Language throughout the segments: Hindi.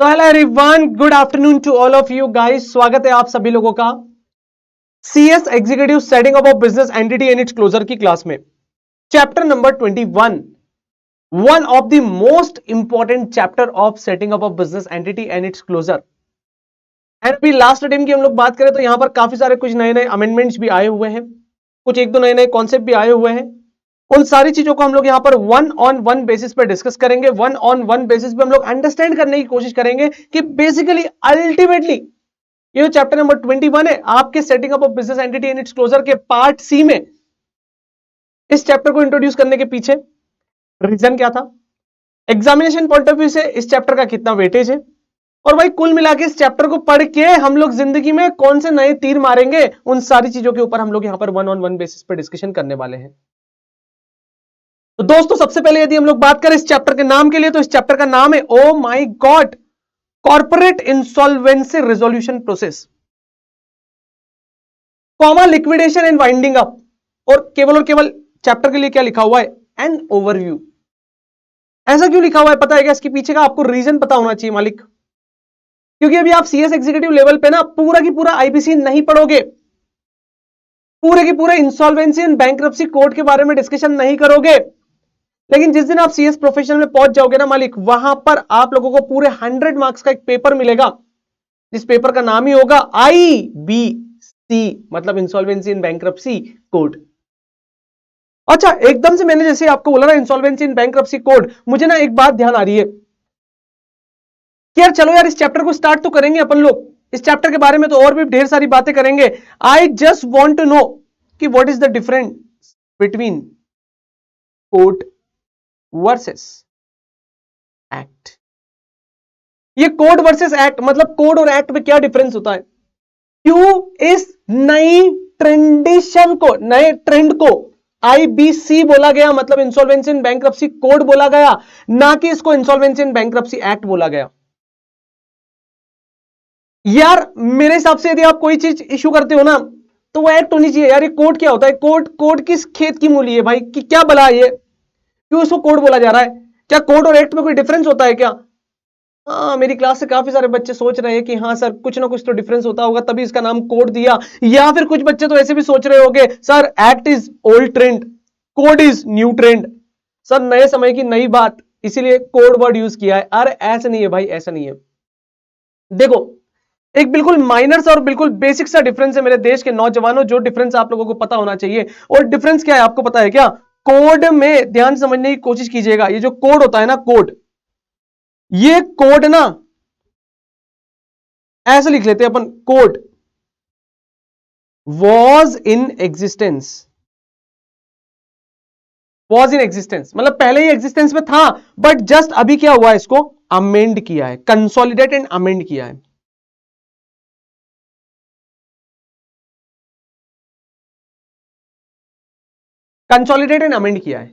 तो hello everyone, good afternoon to all of you guys. स्वागत है आप सभी लोगों का CS executive setting up of business entity and its closure की क्लास में। Chapter number 21, one of the most important chapter of setting up of business entity and its closure. And अभी लास्ट टाइम की हम लोग बात करें तो यहां पर काफी सारे कुछ नए नए अमेंडमेंट्स भी आए हुए हैं, कुछ एक दो नए नए कॉन्सेप्ट भी आए हुए हैं। उन सारी चीजों को हम लोग यहां पर वन ऑन वन बेसिस पे डिस्कस करेंगे। वन ऑन वन बेसिस पे हम लोग अंडरस्टैंड करने की कोशिश करेंगे कि बेसिकली अल्टीमेटली ये जो चैप्टर नंबर 21 है आपके setting up of business entity and its closure के पार्ट सी में, इस चैप्टर को इंट्रोड्यूस करने के पीछे रीजन क्या था, एग्जामिनेशन पॉइंट ऑफ व्यू से इस चैप्टर का कितना वेटेज है, और भाई कुल मिला के इस चैप्टर को पढ़ के हम लोग जिंदगी में कौन से नए तीर मारेंगे, उन सारी चीजों के ऊपर हम लोग यहां पर वन ऑन वन बेसिस पर डिस्कशन करने वाले हैं। तो दोस्तों सबसे पहले यदि हम लोग बात करें इस चैप्टर के नाम के लिए, तो इस चैप्टर का नाम है oh my God, corporate insolvency resolution process, comma liquidation and winding up. और केवल चैप्टर के लिए क्या लिखा हुआ है, एन ओवरव्यू। ऐसा क्यों लिखा हुआ है पता है क्या? इसके पीछे का आपको रीजन पता होना चाहिए मालिक, क्योंकि अभी आप सीएस एग्जीक्यूटिव लेवल पे ना पूरा की पूरा आईबीसी नहीं पढ़ोगे, पूरे के पूरे इंसॉल्वेंसी एंड बैंक्रप्सी कोड के बारे में डिस्कशन नहीं करोगे, लेकिन जिस दिन आप सीएस प्रोफेशनल में पहुंच जाओगे ना मालिक, वहां पर आप लोगों को पूरे 100 मार्क्स का एक पेपर मिलेगा, जिस पेपर का नाम ही होगा आईबीसी, मतलब इंसॉल्वेंसी एंड बैंक्रप्सी कोड। अच्छा, एकदम से मैंने जैसे आपको बोला ना इंसॉल्वेंसी एंड बैंक्रप्सी कोड, मुझे ना एक बात ध्यान आ रही है कि यार चलो यार इस चैप्टर को स्टार्ट तो करेंगे अपन लोग, इस चैप्टर के बारे में तो और भी ढेर सारी बातें करेंगे। I just want to know कि what is the difference between code versus act. ये कोड वर्सेस एक्ट मतलब कोड और एक्ट में क्या डिफरेंस होता है? क्यों इस नई ट्रेंडिशन को, नए ट्रेंड को आईबीसी बोला गया, मतलब इंसॉल्वेंसी एंड बैंक्रप्सी कोड बोला गया, ना कि इसको इंसॉल्वेंसी एंड बैंक्रप्सी एक्ट बोला गया? यार मेरे हिसाब से यदि आप कोई चीज इशू करते हो ना तो वो एक्ट होनी चाहिए यार। ये कोड क्या होता है? कोड किस खेत की मूली है भाई, कि क्या भला है ये, क्यों इसको कोड बोला जा रहा है? क्या कोड और एक्ट में कोई डिफरेंस होता है क्या? मेरी क्लास से काफी सारे बच्चे सोच रहे हैं कि हाँ सर कुछ ना कुछ तो डिफरेंस होता होगा तभी इसका नाम कोड दिया, या फिर कुछ बच्चे तो ऐसे भी सोच रहे होंगे sir act is old trend, code is new trend, sir नए समय की नई बात इसीलिए कोड वर्ड यूज किया है। अरे ऐसा नहीं है भाई, ऐसा नहीं है। देखो एक बिल्कुल माइनर और बिल्कुल बेसिक सा डिफरेंस है मेरे देश के नौजवानों, जो डिफरेंस आप लोगों को पता होना चाहिए। और डिफरेंस क्या है आपको पता है क्या? कोड में ध्यान समझने की कोशिश कीजिएगा, ये जो कोड होता है ना कोड, ये कोड ना ऐसे लिख लेते हैं अपन, code was in existence, was in existence मतलब पहले ही एग्जिस्टेंस में था, बट जस्ट अभी क्या हुआ है, इसको अमेंड किया है, कंसोलिडेट एंड अमेंड किया है। कंसोलिडेट एंड अमेंड किया है,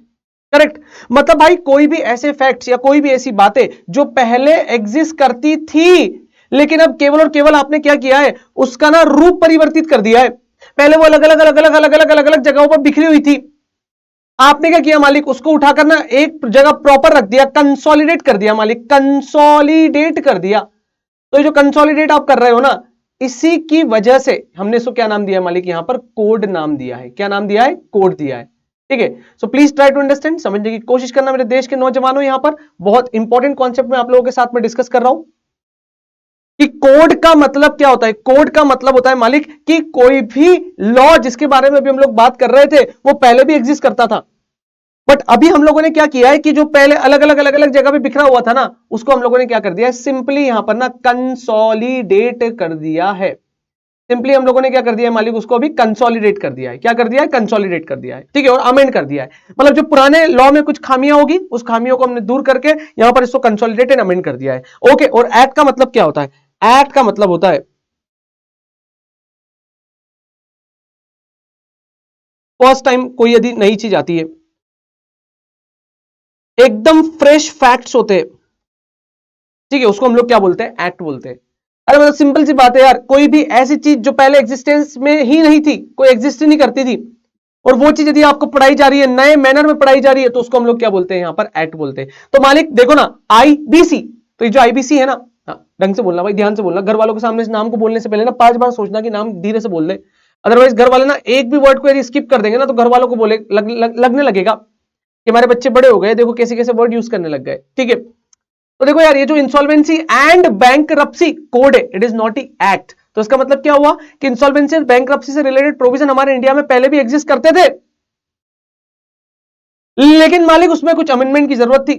करेक्ट। मतलब भाई कोई भी ऐसे फैक्ट्स या कोई भी ऐसी बातें जो पहले एग्जिस्ट करती थी, लेकिन अब केवल और केवल आपने क्या किया है, उसका ना रूप परिवर्तित कर दिया है। पहले वो अलग अलग अलग अलग अलग अलग अलग अलग जगहों पर बिखरी हुई थी, आपने क्या किया मालिक, उसको उठाकर ना एक जगह प्रॉपर रख दिया, कंसोलिडेट कर दिया मालिक, कंसोलिडेट कर दिया। तो ये जो कंसोलिडेट आप कर रहे हो ना, इसी की वजह से हमने इसको क्या नाम दिया मालिक, यहां पर कोड नाम दिया है। क्या नाम दिया है? कोड दिया है, ठीक है। So please try to understand, समझने की कोशिश करना मेरे देश के नौजवानों। यहां पर बहुत इंपॉर्टेंट कॉन्सेप्ट में आप लोगों के साथ में डिस्कस कर रहा हूं कि कोड का मतलब क्या होता है। कोड का मतलब होता है मालिक कि कोई भी लॉ जिसके बारे में भी हम लोग बात कर रहे थे वो पहले भी एग्जिस्ट करता था, बट अभी हम लोगों ने क्या किया है कि जो पहले अलग अलग अलग अलग जगह पे बिखरा हुआ था ना, उसको हम लोगों ने क्या कर दिया है, सिंपली यहां पर ना कंसोलिडेट कर दिया है। सिंपली हम लोगों ने क्या कर दिया है मालिक, उसको अभी कंसोलिडेट कर दिया है। क्या कर दिया है? कंसोलिडेट कर दिया है, ठीक है। और अमेंड कर दिया है, मतलब जो पुराने लॉ में कुछ खामियां होगी उस खामियों को हमने दूर करके यहां पर इसको कंसोलिडेट एंड अमेंड कर दिया है। ओके, और एक्ट का मतलब क्या होता है? एक्ट का मतलब होता है फर्स्ट टाइम कोई यदि नई चीज आती है, एकदम फ्रेश फैक्ट्स होते हैं, ठीक है, उसको हम लोग क्या बोलते हैं? एक्ट बोलते हैं। अरे मतलब सिंपल सी बात है यार, कोई भी ऐसी चीज जो पहले एग्जिस्टेंस में ही नहीं थी, कोई एग्जिस्ट ही नहीं करती थी, और वो चीज यदि आपको पढ़ाई जा रही है, नए मैनर में पढ़ाई जा रही है, तो उसको हम लोग क्या बोलते हैं? यहां पर एक्ट बोलते हैं। तो मालिक देखो ना, आईबीसी, तो ये जो आईबीसी है ना, ढंग से बोलना भाई, ध्यान से बोलना। घर वालों के सामने इस नाम को बोलने से पहले ना 5 बार सोचना कि नाम धीरे से बोल दे, अदरवाइज घर वाले ना एक भी वर्ड को यदि स्किप कर देंगे ना तो घर वालों को लगने लगेगा कि हमारे बच्चे बड़े हो गए, देखो कैसे कैसे वर्ड यूज करने लग गए। ठीक है, तो देखो यार, ये जो इंसॉल्वेंसी एंड बैंकरप्सी कोड है, it is not a act. तो इसका मतलब क्या हुआ कि इंसॉल्वेंसी और बैंकरप्सी से रिलेटेड प्रोविजन हमारे इंडिया में पहले भी एग्जिस्ट करते थे, लेकिन मालिक उसमें कुछ अमेंडमेंट की जरूरत थी,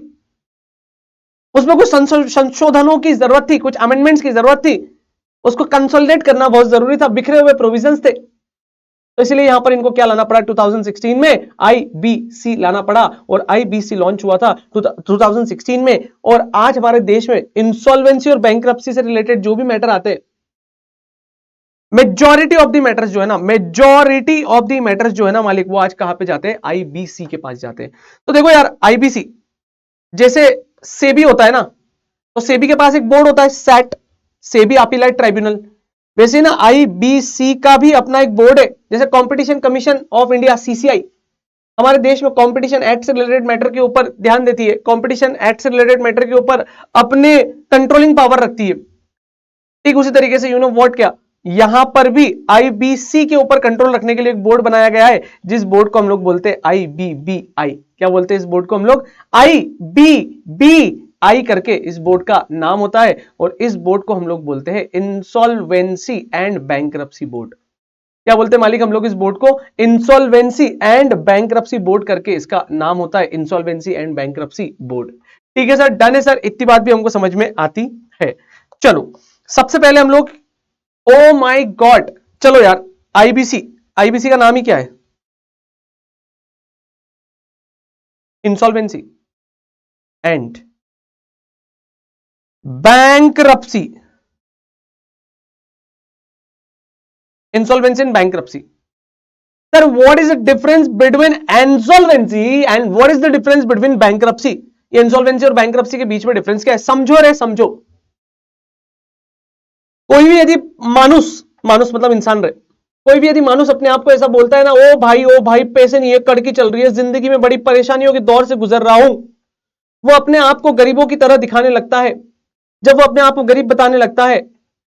उसमें कुछ संशोधनों की जरूरत थी, कुछ अमेंडमेंट्स की जरूरत थी, उसको कंसोलिडेट करना बहुत जरूरी था, बिखरे हुए प्रोविजंस थे। तो इसलिए यहां पर इनको क्या लाना पड़ा, 2016 में आईबीसी लाना पड़ा, और आईबीसी लॉन्च हुआ था 2016 में। और आज हमारे देश में इंसॉल्वेंसी और बैंकरप्सी से रिलेटेड जो भी मैटर आते हैं, मेजॉरिटी ऑफ द मैटर्स जो है ना, मेजॉरिटी ऑफ द मैटर्स जो है ना मालिक, वो आज कहां पे जाते हैं, आईबीसी के पास जाते हैं। तो देखो यार, आईबीसी जैसे सेबी होता है ना, तो सेबी के पास एक बोर्ड होता है सैट, सेबी अपीलाइट ट्राइब्यूनल। वैसे ना आईबीसी का भी अपना एक बोर्ड है, जैसे competition commission of India CCI हमारे देश में कंपटीशन एक्ट से रिलेटेड मैटर के ऊपर ध्यान देती है, कंपटीशन एक्ट से रिलेटेड मैटर के ऊपर अपने कंट्रोलिंग पावर रखती है। ठीक उसी तरीके से यू नो व्हाट, क्या यहां पर भी आईबीसी के ऊपर कंट्रोल रखने के लिए एक बोर्ड बनाया गया है, जिस बोर्ड को हम लोग बोलते हैं आईबीबीआई। क्या बोलते हैं इस बोर्ड को हम लोग, आईबीबीआई करके इस बोर्ड का नाम होता है, और इस बोर्ड को हम लोग बोलते हैं इंसॉल्वेंसी एंड बैंकरप्सी बोर्ड। क्या बोलते हैं मालिक हम लोग इस बोर्ड को, इंसॉल्वेंसी एंड बैंकरप्सी बोर्ड करके इसका नाम होता है, इंसॉल्वेंसी एंड बैंकरप्सी बोर्ड। ठीक है सर, डन है सर, इतनी बात भी हमको समझ में आती है। चलो सबसे पहले हम लोग, ओ माय गॉड, चलो यार, आईबीसी, आईबीसी का नाम ही क्या है, insolvency and bankruptcy, insolvency and bankruptcy. Sir what is the difference between insolvency and what is the difference between bankruptcy? ये इंसॉल्वेंसी और बैंकरप्सी के बीच में डिफरेंस क्या है, समझो रे समझो। कोई भी यदि मानुस, मानुस मतलब इंसान रहे, कोई भी यदि मानुस अपने आप को ऐसा बोलता है ना, ओ भाई पैसे नहीं है, कड़की चल रही है, जिंदगी में बड़ी परेशानियों के दौर से गुजर रहा हूं, वो अपने आप को गरीबों की तरह दिखाने लगता है। जब वो अपने आप को गरीब बताने लगता है,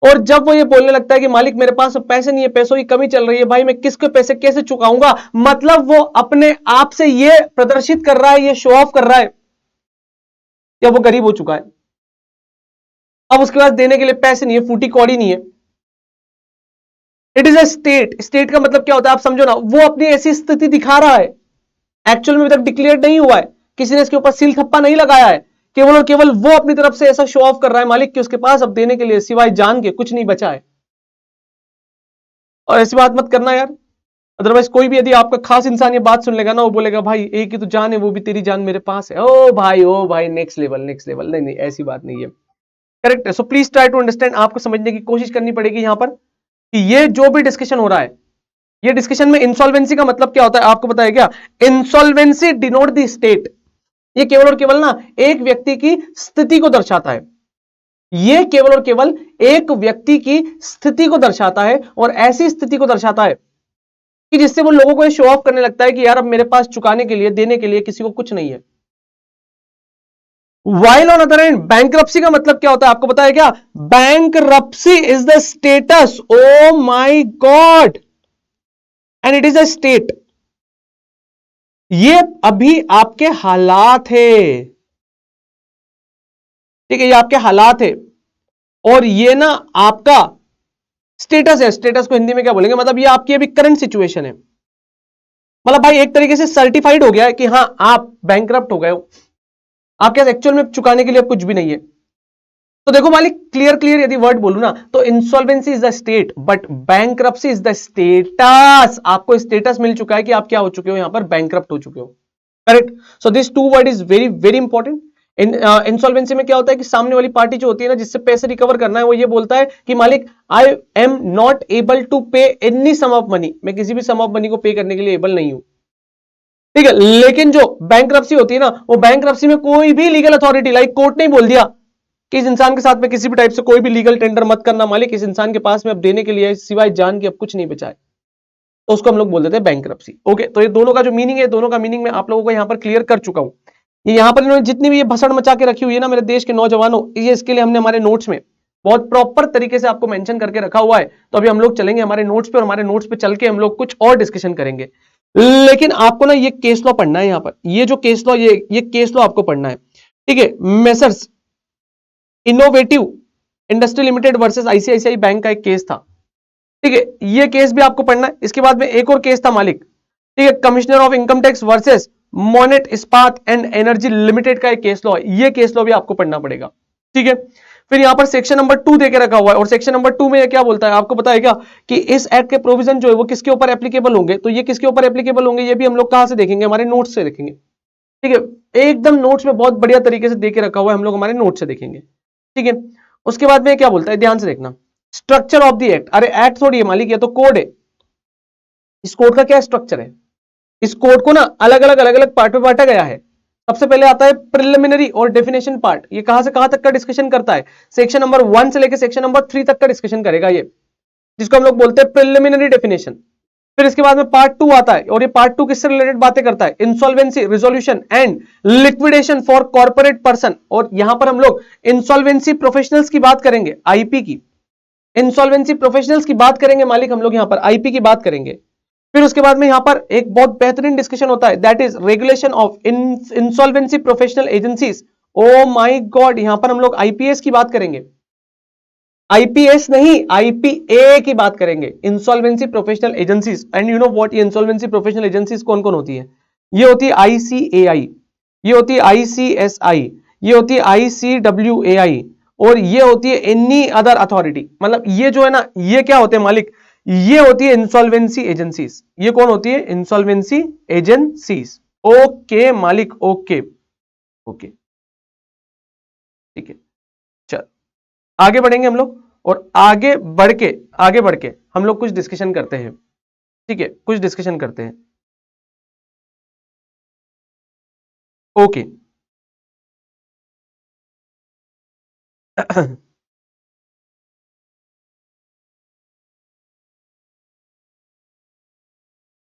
और जब वो ये बोलने लगता है कि मालिक मेरे पास पैसे नहीं है, पैसों की कमी चल रही है, भाई मैं किसके पैसे कैसे चुकाऊंगा, मतलब वो अपने आप से ये प्रदर्शित कर रहा है, ये शो ऑफ कर रहा है कि वो गरीब हो चुका है। अब उसके पास देने के लिए पैसे नहीं है, फूटी कौड़ी नहीं है। It is a state, state का मतलब क्या होता है आप समझो ना, वो अपनी ऐसी स्थिति दिखा रहा है, एक्चुअल में अभी तक डिक्लेयर नहीं हुआ है, किसी ने इसके ऊपर सील थप्पा नहीं लगाया है, केवल और केवल वो अपनी तरफ से ऐसा शो ऑफ कर रहा है मालिक कि उसके पास अब देने के लिए सिवाय जान के कुछ नहीं बचा है। और ऐसी बात मत करना यार, अदरवाइज कोई भी यदि आपका खास इंसान ये बात सुन लेगा ना, वो बोलेगा भाई एक ही तो जान है, वो भी तेरी जान मेरे पास है। ओ भाई नेक्स्ट लेवल, नेक्स्ट लेवल। नहीं नहीं, ऐसी बात नहीं है, करेक्ट है। So please try to understand, आपको समझने की कोशिश करनी पड़ेगी यहां पर कि ये जो भी डिस्कशन हो रहा है, ये डिस्कशन में इंसॉल्वेंसी का मतलब क्या होता है आपको पता है क्या? इंसॉल्वेंसी डिनोट द स्टेट, ये केवल और केवल ना एक व्यक्ति की स्थिति को दर्शाता है, ये केवल और केवल एक व्यक्ति की स्थिति को दर्शाता है, और ऐसी स्थिति को दर्शाता है कि जिससे वो लोगों को शो ऑफ करने लगता है कि यार अब मेरे पास चुकाने के लिए, देने के लिए किसी को कुछ नहीं है। While on other and bankruptcy का मतलब क्या होता है आपको पता है क्या? Bankruptcy is the status, oh my God, and it is a state. ये अभी आपके हालात है, ठीक है, ये आपके हालात है, और ये ना आपका स्टेटस है। स्टेटस को हिंदी में क्या बोलेंगे, मतलब ये आपकी अभी करंट सिचुएशन है। मतलब भाई एक तरीके से सर्टिफाइड हो गया है कि हाँ आप बैंकरप्ट हो गए हो, आपके पास एक्चुअल में चुकाने के लिए अब कुछ भी नहीं है। तो देखो मालिक, क्लियर यदि वर्ड बोलूं ना, तो insolvency is the state but bankruptcy is the status. आपको स्टेटस मिल चुका है कि आप क्या हो चुके हो, यहां पर बैंकरप्ट हो चुके हो, correct. So this two word is very very important. Insolvency में क्या होता है कि सामने वाली पार्टी जो होती है ना, जिससे पैसे रिकवर करना है, वो ये बोलता है कि मालिक I am not able to pay any some of money, मैं किसी भी सम ऑफ मनी को पे करने के लिए एबल नहीं हूं, ठीक है। लेकिन जो बैंकरप्सी होती है ना, वो बैंकरप्सी में कोई भी लीगल अथॉरिटी लाइक कोर्ट ने बोल दिया कि इस इंसान के साथ में किसी भी टाइप से कोई भी लीगल टेंडर मत करना मालिक, इस इंसान के पास में अब देने के लिए सिवाय जान के अब कुछ नहीं बचा है, तो उसको हम लोग बोल देते हैं बैंकरप्सी। ओके, तो ये दोनों का जो मीनिंग है, दोनों का मीनिंग मैं आप लोगों को यहां पर क्लियर कर चुका हूं। ये यहाँ पर इन्होंने जितनी भी ये भसड़ मचा के रखी हुई है ना मेरे देश के नौजवानों, ये इसके लिए हमने हमारे नोट्स में बहुत प्रॉपर तरीके से आपको मेंशन करके रखा हुआ है। तो अभी हम लोग चलेंगे हमारे नोट्स पे और हमारे नोट्स पे चल के हम लोग कुछ और डिस्कशन करेंगे। लेकिन आपको ना ये केस लॉ पढ़ना है, यहाँ पर ये जो केस लॉ, ये केस लॉ आपको पढ़ना है, ठीक है। Messrs innovative industry limited versus ICICI bank का एक केस था, ठीक है, ये केस भी आपको पढ़ना है। इसके बाद में एक और केस था मालिक, ठीक है, commissioner of income tax versus Monnet Ispat and energy limited का एक केस लॉ है, ये केस लॉ भी आपको पढ़ना पड़ेगा, ठीक है। फिर यहां पर सेक्शन नंबर 2 देके रखा हुआ है, और सेक्शन नंबर 2 में ये क्या बोलता है आपको पता है क्या, कि इस एक्ट के प्रोविजन जो है वो किसके ऊपर एप्लीकेबल होंगे, तो ये किसके ऊपर एप्लीकेबल होंगे ये भी हम लोग कहां से देखेंगे, हमारे नोट्स से देखेंगे, ठीक है। एकदम नोट्स में बहुत बढ़िया तरीके से देके रखा हुआ है, हम लोग हमारे नोट से देखेंगे, ठीक है। उसके बाद में क्या बोलता है, ध्यान से देखना, स्ट्रक्चर ऑफ द एक्ट, अरे एक्ट थोड़ी है मालिक, ये तो कोड है। इस कोड का क्या स्ट्रक्चर है, इस कोड को ना अलग अलग पार्ट में बांटा गया है। सबसे पहले आता है प्रिलिमिनरी और डेफिनेशन पार्ट, ये कहां से कहां तक का डिस्कशन करता है, सेक्शन नंबर 1 से लेकर सेक्शन नंबर 3 तक का डिस्कशन करेगा ये, जिसको हम लोग बोलते हैं प्रिलिमिनरी डेफिनेशन। फिर इसके बाद में पार्ट 2 आता है, और ये पार्ट 2 किससे रिलेटेड बातें करता है, insolvency resolution and liquidation for corporate person, और यहां पर हम लोग इंसॉल्वेंसी प्रोफेशनल्स की बात करेंगे, आईपी की, इंसॉल्वेंसी प्रोफेशनल्स की बात करेंगे मालिक, हम लोग यहां पर आईपी की बात करेंगे। फिर उसके बाद में यहां पर एक बहुत बेहतरीन डिस्कशन होता है, that is regulation of insolvency professional agencies. Oh my God, यहां पर हम लोग आईपीएस की बात करेंगे, आईपीएस नहीं आईपीए की बात करेंगे, insolvency professional agencies. And you know what, ये इंसॉल्वेंसी प्रोफेशनल एजेंसीज कौन कौन होती है, ये होती है आईसीएआई, ये होती है आईसीएसआई, ये होती है आईसीडब्ल्यूएआई, और ये होती है एनी अदर अथॉरिटी। मतलब ये जो है ना, ये क्या होते हैं मालिक, ये होती है इंसॉल्वेंसी एजेंसीज। ये कौन होती है, इंसॉल्वेंसी एजेंसीज। ओके मालिक, ओके ओके, ठीक है। चल आगे बढ़ेंगे हम लोग, और आगे बढ़ के हम लोग कुछ डिस्कशन करते हैं, ठीक है, कुछ डिस्कशन करते हैं। Okay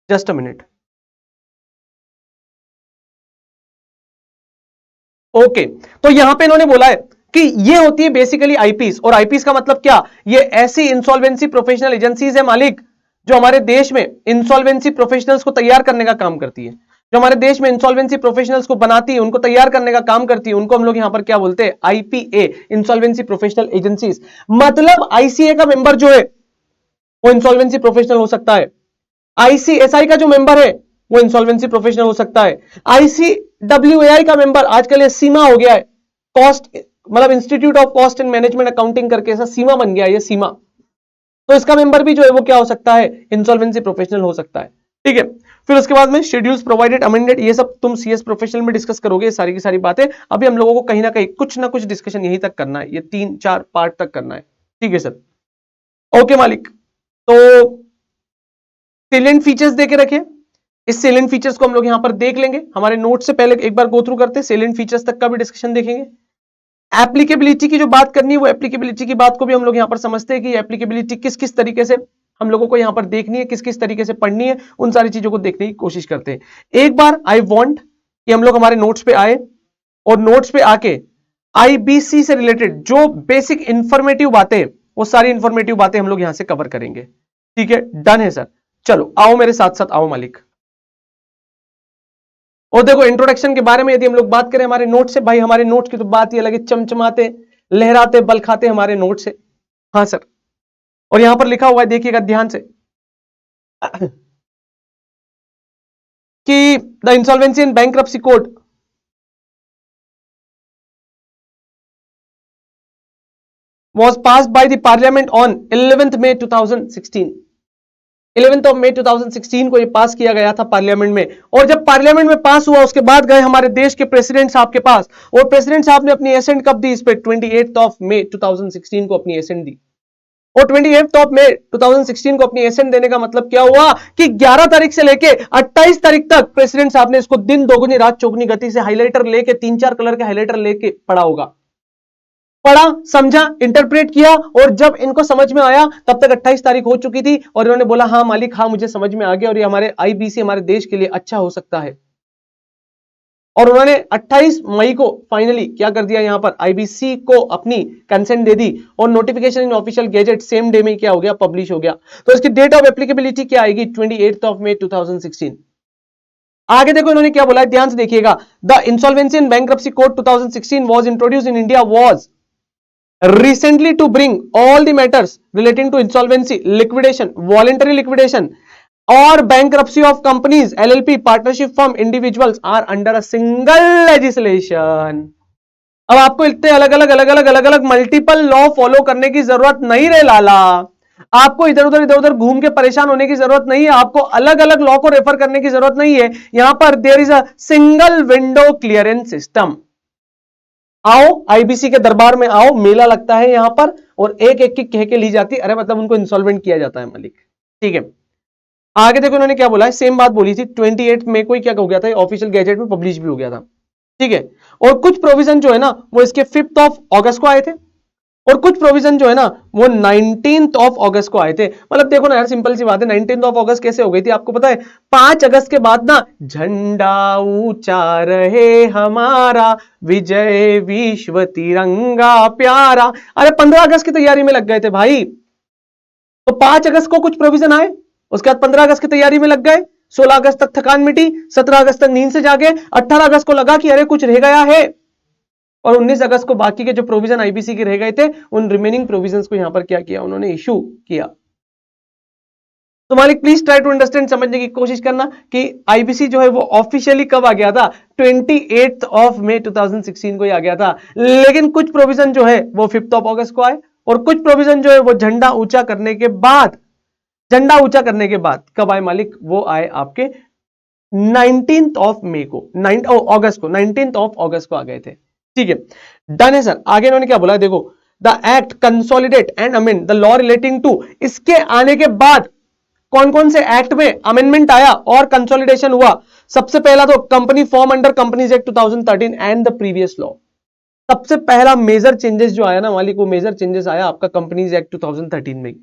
just a minute. Okay, तो यहां पे इन्होंने बोला है कि ये होती है बेसिकली आईपीस, और आईपीस का मतलब क्या, ये ऐसी इंसॉल्वेंसी प्रोफेशनल एजेंसीज है मालिक, जो हमारे देश में इंसॉल्वेंसी प्रोफेशनल्स को तैयार करने का काम करती है, जो हमारे देश में इंसॉल्वेंसी प्रोफेशनल्स को बनाती है, उनको तैयार करने का काम करती है, उनको हम लोग यहां पर क्या बोलते हैं, आईपीए, इंसॉल्वेंसी प्रोफेशनल एजेंसीज। मतलब आईसीए का मेंबर जो है वो इंसॉल्वेंसी प्रोफेशनल हो सकता है, आईसीएसआई का जो मेंबर है वो इंसॉल्वेंसी प्रोफेशनल हो सकता है, आईसीडब्ल्यूएआई का मेंबर, आजकल ये सीमा हो गया है, कॉस्ट मतलब institute of cost and management accounting करके ऐसा सीमा बन गया है, ये सीमा, तो इसका मेंबर भी जो है वो क्या हो सकता है, इंसॉल्वेंसी प्रोफेशनल हो सकता है, ठीक है। फिर उसके बाद में शेड्यूल्स प्रोवाइडेड अमेंडेड, ये सब तुम सीएस प्रोफेशनल में डिस्कस करोगे, ये सारी की सारी बातें। अभी हम लोगों को कहीं ना कहीं कुछ ना कुछ डिस्कशन यहीं तक करना है, ये 3-4 पार्ट तक करना है, ठीक है सर। ओके मालिक, तो सेलेंट फीचर्स देके रखे, इस सेलेंट फीचर्स को हम लोग यहां पर देख लेंगे, हमारे नोट से पहले एक बार गो थ्रू करते हैं, सेलेंट फीचर्स तक का भी डिस्कशन देखेंगे। एप्लीकेबिलिटी की जो बात करनी है, वो एप्लीकेबिलिटी की बात को भी हम लोग यहां पर समझते हैं कि एप्लीकेबिलिटी किस किस तरीके से हम लोगों को यहां पर देखनी है, किस किस तरीके से पढ़नी है, उन सारी चीजों को देखने की कोशिश करते हैं। एक बार आई वांट कि हम लोग हमारे नोट्स पे आए, और नोट्स पे आके आईबीसी से रिलेटेड जो बेसिक इंफॉर्मेटिव बातें, वो सारी इंफॉर्मेटिव बातें हम लोग यहां से कवर करेंगे, ठीक है, डन है सर। चलो आओ मेरे साथ साथ आओ मालिक। और देखो इंट्रोडक्शन के बारे में यदि हम लोग बात करें हमारे नोट से, भाई हमारे नोट की तो बात ही अलग है, चमचमाते लहराते बल खाते हमारे नोट से। हाँ सर, और यहां पर लिखा हुआ है, देखिएगा ध्यान से, कि the insolvency and bankruptcy code was passed by the parliament on 11th May 2016। 11th of May 2016 को ये पास किया गया था पार्लियामेंट में, और जब पार्लियामेंट में पास हुआ उसके बाद गए हमारे देश के प्रेसिडेंट साहब के पास, और प्रेसिडेंट साहब ने अपनी एसेंट कब दी इस पे, 28th of May 2016 को अपनी एसेंट दी। और 28th of May 2016 को अपनी एसेंट देने का मतलब क्या हुआ, कि 11 तारीख से लेके 28 तारीख तक प्रेसिडेंट साहब ने इसको दिन दोगुनी रात चौगुनी गति से हाईलाइटर लेके 3-4 कलर के हाईलाइटर लेके पढ़ा होगा, पढ़ा, समझा, इंटरप्रेट किया, और जब इनको समझ में आया तब तक 28 तारीख हो चुकी थी, और इन्होंने बोला हाँ मालिक, हाँ मुझे समझ में आ गया, और ये हमारे आईबीसी हमारे देश के लिए अच्छा हो सकता है। और उन्होंने 28 मई को फाइनली क्या कर दिया, यहां पर आईबीसी को अपनी कंसेंट दे दी और notification in official gadget same day में क्या हो गया, पब्लिश हो गया। तो इसकी डेट ऑफ एप्लीकेबिलिटी क्या आएगी, 28 मई 2016। आगे देखो इन्होंने क्या बोला है, ध्यान से देखिएगा। The insolvency and bankruptcy code 2016 was introduced in India was recently to bring all the matters relating to insolvency, liquidation, voluntary liquidation or bankruptcy of companies, LLP, partnership firm, individuals are under a single legislation। अब आपको इतने अलग अलग मल्टीपल लॉ फॉलो करने की जरूरत नहीं रहे लाला, आपको इधर उधर घूम के परेशान होने की जरूरत नहीं है, आपको अलग अलग लॉ को रेफर करने की जरूरत नहीं है। यहां पर there is a single window clearance system. आओ आईबीसी के दरबार में आओ, मेला लगता है यहां पर और एक एक की कह के ली जाती है, अरे मतलब उनको इंसॉल्वेंट किया जाता है मालिक। ठीक है, आगे देखो इन्होंने क्या बोला है, सेम बात बोली थी 28 मई को ही क्या हो गया था, ऑफिशियल गैजेट में पब्लिश भी हो गया था। ठीक है, और कुछ प्रोविजन जो है ना वो इसके 5 अगस्त को आए थे और कुछ प्रोविजन जो है ना वो 19 अगस्त को आए थे। मतलब देखो ना यार, सिंपल सी बात है, 19 अगस्त कैसे हो गई थी आपको पता है, 5 अगस्त के बाद ना झंडा ऊंचा रहे हमारा, विजय विश्व तिरंगा प्यारा, अरे 15 अगस्त की तैयारी में लग गए थे भाई। तो 5 अगस्त को कुछ प्रोविजन आए, उसके बाद 15 अगस्त की तैयारी में लग गए, 16 अगस्त तक थकान मिटी, 17 अगस्त तक नींद से जागे, 18 अगस्त को लगा कि अरे कुछ रह गया है, और 19 अगस्त को बाकी के जो प्रोविजन आईबीसी के रह गए थे उन रिमेनिंग प्रोविजंस को यहां पर क्या किया, उन्होंने इशू किया। तो मालिक प्लीज ट्राई टू अंडरस्टैंड, समझने की कोशिश करना कि आईबीसी जो है वो ऑफिशियली कब आ गया था, 28 मई 2016 को ही आ गया था, लेकिन कुछ प्रोविजन जो है वो 5 अगस्त को आए और कुछ प्रोविजन जो है वो झंडा ऊंचा करने के बाद, झंडा ऊंचा करने के बाद कब आए मालिक, वो आए आपके 19 मई को, 9 अगस्त को, 19 अगस्त को आ गए थे। ठीक है, डन है सर। आगे इन्होंने क्या बोला, देखो the act consolidate and amend the law relating to, इसके आने के बाद कौन कौन से एक्ट में अमेंडमेंट आया और कंसोलिडेशन हुआ। सबसे पहला तो company form under companies act 2013 and the previous law. सबसे पहला मेजर चेंजेस जो आया ना मालिक, वो मेजर चेंजेस आया आपका कंपनीज एक्ट 2013 में।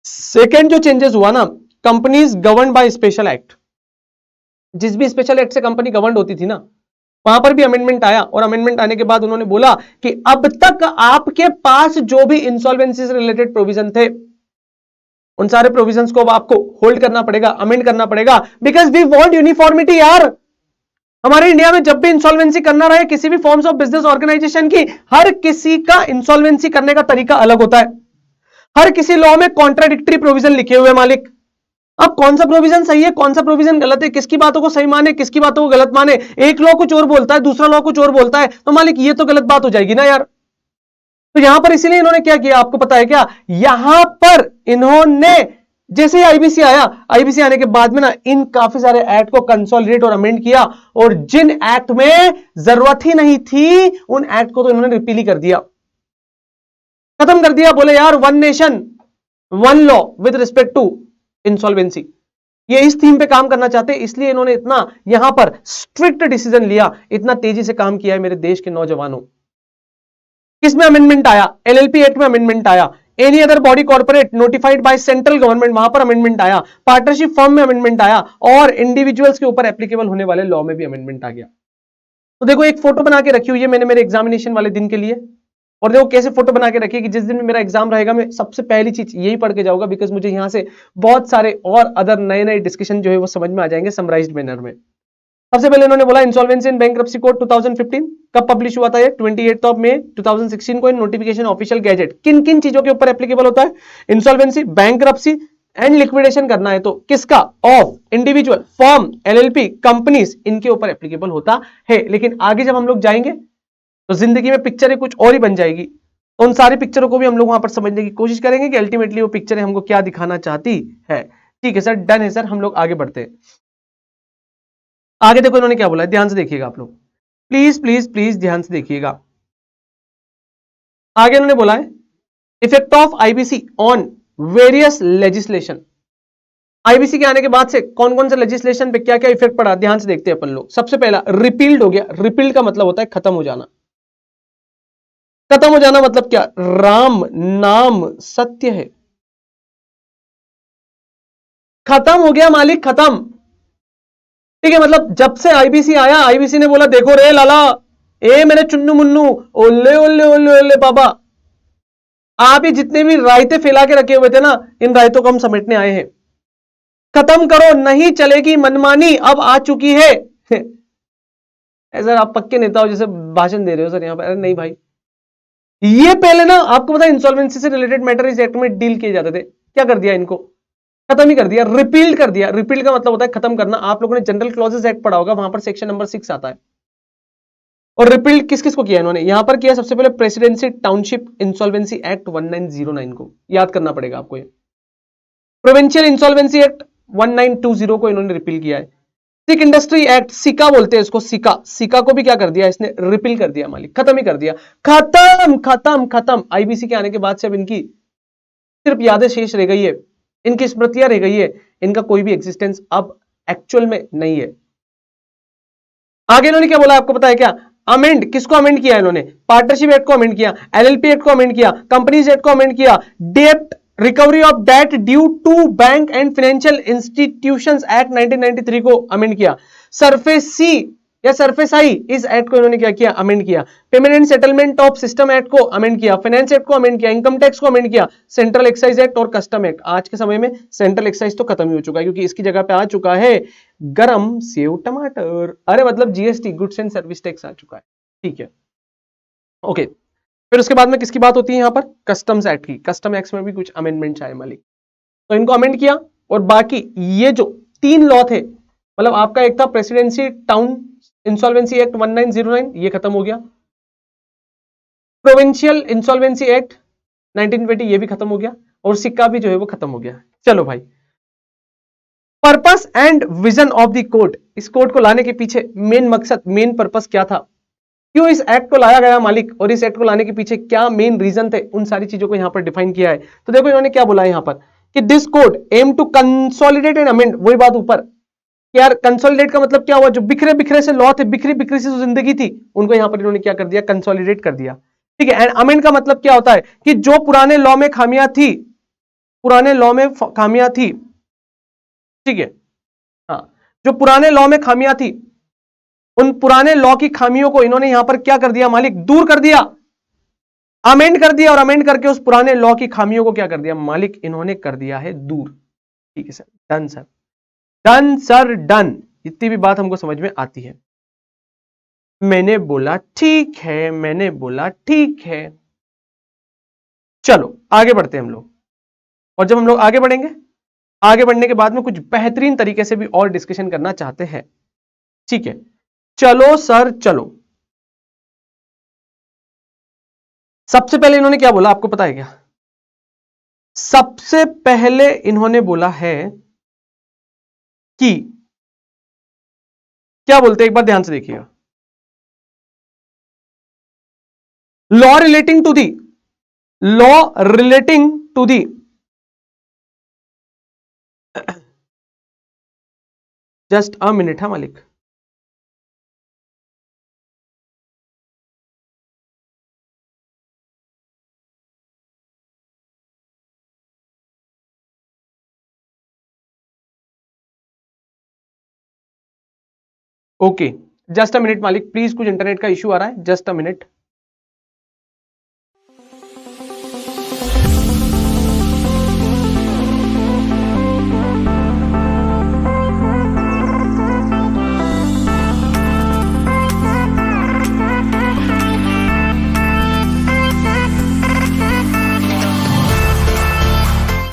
सेकेंड जो चेंजेस हुआ ना, companies govern by special act, जिस भी स्पेशल एक्ट से कंपनी गवर्न होती थी ना वहां पर भी अमेंडमेंट आया, और अमेंडमेंट आने के बाद उन्होंने बोला कि अब तक आपके पास जो भी इंसॉल्वेंसी से रिलेटेड प्रोविजन थे उन सारे प्रोविजंस को अब आपको होल्ड करना पड़ेगा, अमेंड करना पड़ेगा, बिकॉज वी वांट यूनिफॉर्मिटी यार। हमारे इंडिया में जब भी इंसॉल्वेंसी करना रहे किसी भी फॉर्म्स ऑफ बिजनेस ऑर्गेनाइजेशन की, हर किसी का इंसॉल्वेंसी करने का तरीका अलग होता है, हर किसी लॉ में कॉन्ट्राडिक्टरी प्रोविजन लिखे हुए मालिक। अब कौन सा प्रोविजन सही है, कौन सा प्रोविजन गलत है, किसकी बातों को सही माने, किसकी बातों को गलत माने, एक लॉ कुछ और बोलता है दूसरा लॉ कुछ और बोलता है, तो मालिक ये तो गलत बात हो जाएगी ना यार। तो यहां पर इसीलिए इन्होंने क्या किया आपको पता है क्या, यहां पर इन्होंने जैसे ही आईबीसी आया, आईबीसी आने के बाद में ना इन काफी सारे एक्ट को कंसोलिडेट और अमेंड किया, और जिन एक्ट में जरूरत ही नहीं थी उन एक्ट को तो इन्होंने रिपील ही कर दिया, खत्म कर दिया। बोले यार one nation one law with respect to insolvency, ये इस थीम पे काम करना चाहते हैं, इसलिए इन्होंने इतना यहां पर स्ट्रिक्ट डिसीजन लिया, इतना तेजी से काम किया है मेरे देश के नौजवानों। किसमें अमेंडमेंट आया, एलएलपी एक्ट में अमेंडमेंट आया, any other body corporate notified by central government वहां पर अमेंडमेंट आया, पार्टनरशिप फर्म में अमेंडमेंट आया, और इंडिविजुअल्स के ऊपर एप्लीकेबल होने वाले लॉ में भी अमेंडमेंट आ गया। तो देखो एक फोटो बना के रखी हुई है मैंने मेरे एग्जामिनेशन वाले दिन के लिए, और देखो कैसे फोटो बना के रखिए कि जिस दिन मेरा एग्जाम रहेगा मैं सबसे पहली चीज यही पढ़ के जाऊंगा, बिकॉज मुझे यहां से बहुत सारे और अदर नए नए डिस्कशन जो है वो समझ में आ जाएंगे समराइज्ड मैनर में। सबसे पहले उन्होंने बोला इंसॉल्वेंसी एंड बैंक्रप्सी कोड 2015 कब पब्लिश हुआ था, ये 28 मई 2016 को, इन नोटिफिकेशन ऑफिशियल गैजेट। किन किन चीजों के ऊपर एप्लीकेबल होता है, इंसॉल्वेंसी, बैंक्रप्सी एंड लिक्विडेशन करना है तो किसका, of individual, firm, LLP, companies, इनके ऊपर एप्लीकेबल होता है। लेकिन आगे जब हम लोग जाएंगे तो जिंदगी में पिक्चरें कुछ और ही बन जाएगी, तो उन सारी पिक्चरों को भी हम लोग वहां पर समझने की कोशिश करेंगे कि अल्टीमेटली वो पिक्चरें हमको क्या दिखाना चाहती है। ठीक है सर, डन है सर, हम लोग आगे बढ़ते हैं। आगे देखो इन्होंने क्या बोला है, ध्यान से देखिएगा आप लोग, प्लीज प्लीज प्लीज ध्यान से देखिएगा। आगे इन्होंने बोला है effect of IBC on various legislation. IBC के आने के बाद से कौन कौन से लेजिस्लेशन पे क्या क्या इफेक्ट पड़ा, ध्यान से देखते हैं अपन लोग। सबसे पहला रिपील्ड हो गया, रिपील्ड का मतलब होता है खत्म हो जाना। खत्म हो जाना मतलब क्या, राम नाम सत्य है, खत्म हो गया मालिक, खत्म। ठीक है, मतलब जब से आईबीसी आया, आईबीसी ने बोला देखो रे लाला, ए मेरे चुन्नू मुन्नू, ओले ओले ओले ओले बाबा, आप ये जितने भी रायते फैला के रखे हुए थे ना, इन रायतों को हम समेटने आए हैं। खत्म करो, नहीं चलेगी मनमानी, अब आ चुकी है। सर आप पक्के नेता हो जैसे भाषण दे रहे हो सर यहां पर। अरे नहीं भाई, ये पहले ना आपको पता है इंसॉल्वेंसी से रिलेटेड मैटर इस एक्ट में डील किए जाते थे, क्या कर दिया इनको, खत्म ही कर दिया, रिपील्ड कर दिया। रिपील्ड का मतलब होता है खत्म करना। आप लोगों ने जनरल क्लॉजेस एक्ट पढ़ा होगा, वहां पर सेक्शन नंबर 6 आता है। और रिपील्ड किस किस को किया इन्होंने, यहां पर किया सबसे पहले प्रेसिडेंसी टाउनशिप इंसॉल्वेंसी एक्ट 1909 को, याद करना पड़ेगा आपको ये। प्रोविंशियल इंसॉल्वेंसी एक्ट 1920 को इन्होंने रिपील किया है। सिक इंडस्ट्री एक्ट, सिका बोलते हैं इसको, सिका, सिका को भी क्या कर दिया इसने, रिपील कर दिया मालिक, खत्म ही कर दिया। खत्म खत्म खत्म। आईबीसी के आने के बाद से अब इनकी सिर्फ यादें शेष रह गई है, इनकी स्मृतियां रह गई है, इनका कोई भी एग्जिस्टेंस अब एक्चुअल में नहीं है। आगे इन्होंने क्या बोला आपको पता है क्या, अमेंड, किसको अमेंड किया इन्होंने, पार्टनरशिप एक्ट को अमेंड किया, एलएलपी एक्ट को अमेंड किया, कंपनीज एक्ट को अमेंड किया, debt recovery of debt due to bank and financial institutions act 1993 को अमेंड किया, सरफेस सी या सरफेस आई इस एक्ट को इन्होंने क्या किया, अमेंड किया, payment and settlement of system act को अमेंड किया, फाइनेंस एक्ट को अमेंड किया, इनकम टैक्स को अमेंड किया, सेंट्रल एक्साइज एक्ट और कस्टम एक्ट। आज के समय में सेंट्रल एक्साइज तो खत्म ही हो चुका है, क्योंकि इसकी जगह पे आ चुका है गरम सेव टमाटर, अरे मतलब GST, goods and service tax आ चुका है। ठीक है, ओके। फिर उसके बाद में किसकी बात होती है यहां पर, कस्टम्स एक्ट की। कस्टम एक्ट में भी कुछ अमेंडमेंट आए मालिक, तो इनको अमेंड किया। और बाकी ये जो 3 लॉ थे, मतलब आपका एक था प्रेसिडेंसी टाउन इंसॉल्वेंसी एक्ट 1909, ये खत्म हो गया। प्रोविंशियल इंसॉल्वेंसी एक्ट 1920, ये भी खत्म हो गया। और सिक्का भी जो है वो खत्म हो गया। चलो भाई, purpose and vision of the court, इस कोर्ट को लाने के पीछे मेन मकसद, मेन पर्पस क्या था, क्यों इस एक्ट को लाया गया मालिक, और इस एक्ट को लाने के पीछे क्या मेन रीजन थे, उन सारी चीजों को यहां पर डिफाइन किया है। तो देखो इन्होंने क्या बोला यहां पर कि this code aim to consolidate and amend, वही बात ऊपर कि यार कंसोलिडेट का मतलब क्या हुआ, जो बिखरे बिखरे से लॉ थे, बिखरी बिखरी से जो जिंदगी थी, उनको यहां पर इन्होंने क्या कर दिया, कंसोलिडेट कर दिया। ठीक है, एंड अमेंड का मतलब क्या होता है कि जो पुराने लॉ में खामियां थी, पुराने लॉ में खामियां थी, ठीक है, हाँ, जो पुराने लॉ में खामियां थी, उन पुराने लॉ की खामियों को इन्होंने यहां पर क्या कर दिया मालिक, दूर कर दिया, अमेंड कर दिया। और अमेंड करके उस पुराने लॉ की खामियों को क्या कर दिया मालिक, इन्होंने कर दिया है दूर। ठीक है sir, done sir, done sir, done. इतनी भी बात हमको समझ में आती है। मैंने बोला ठीक है, मैंने बोला ठीक है। चलो आगे बढ़ते हैं हम लोग। और जब हम लोग आगे बढ़ेंगे, आगे बढ़ने के बाद में कुछ बेहतरीन तरीके से भी और डिस्कशन करना चाहते हैं। ठीक है, चलो सर चलो। सबसे पहले इन्होंने क्या बोला आपको पता है क्या, सबसे पहले इन्होंने बोला है कि, क्या बोलते हैं एक बार ध्यान से देखिएगा, law relating to the, law relating to the just a minute है मालिक। ओके, जस्ट अ मिनट मालिक, प्लीज, कुछ इंटरनेट का इश्यू आ रहा है, just a minute.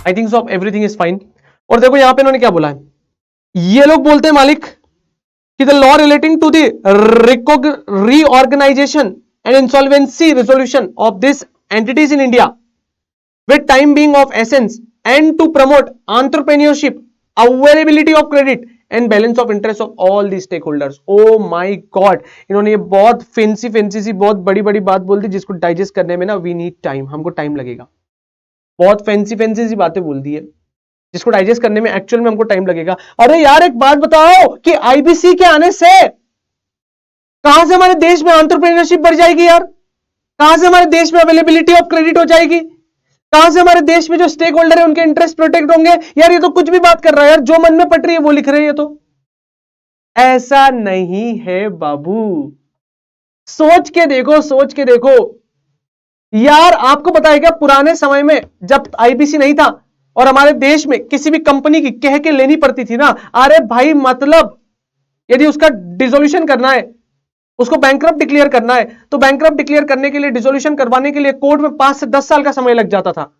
I think so everything is fine. और देखो यहां पे इन्होंने क्या बोला है, ये लोग बोलते हैं मालिक कि the law relating to the reorganization and insolvency resolution of this entities in India with time being of essence and to promote entrepreneurship, availability of credit and balance of interest of all the stakeholders. Oh my god, इन्होंने ये बहुत फैंसी फैंसी सी बहुत बड़ी बड़ी बात बोल दी, जिसको डाइजेस्ट करने में ना वी नीड टाइम, हमको टाइम लगेगा। बहुत फैंसी फैंसी सी बातें बोल दी है, जिसको डाइजेस्ट करने में एक्चुअल में हमको टाइम लगेगा। अरे यार एक बात बताओ कि आईबीसी के आने से कहां से हमारे देश में एंटरप्रेन्योरशिप बढ़ जाएगी यार, कहां से हमारे देश में अवेलेबिलिटी ऑफ क्रेडिट हो जाएगी, कहां से हमारे देश में जो स्टेक होल्डर है उनके इंटरेस्ट प्रोटेक्ट होंगे। यार ये तो कुछ भी बात कर रहा है यार, जो मन में पट रही है वो लिख रहे हैं। ये तो ऐसा नहीं है बाबू, सोच के देखो, सोच के देखो यार। आपको पता है क्या, पुराने समय में जब आईबीसी नहीं था और हमारे देश में किसी भी कंपनी की कह के लेनी पड़ती थी ना, अरे भाई मतलब यदि उसका डिसोल्यूशन करना है, उसको बैंकरप्ट डिक्लेयर करना है, तो बैंकरप्ट डिक्लेयर करने के लिए, डिसोल्यूशन करवाने के लिए कोर्ट में 5 से 10 साल का समय लग जाता था।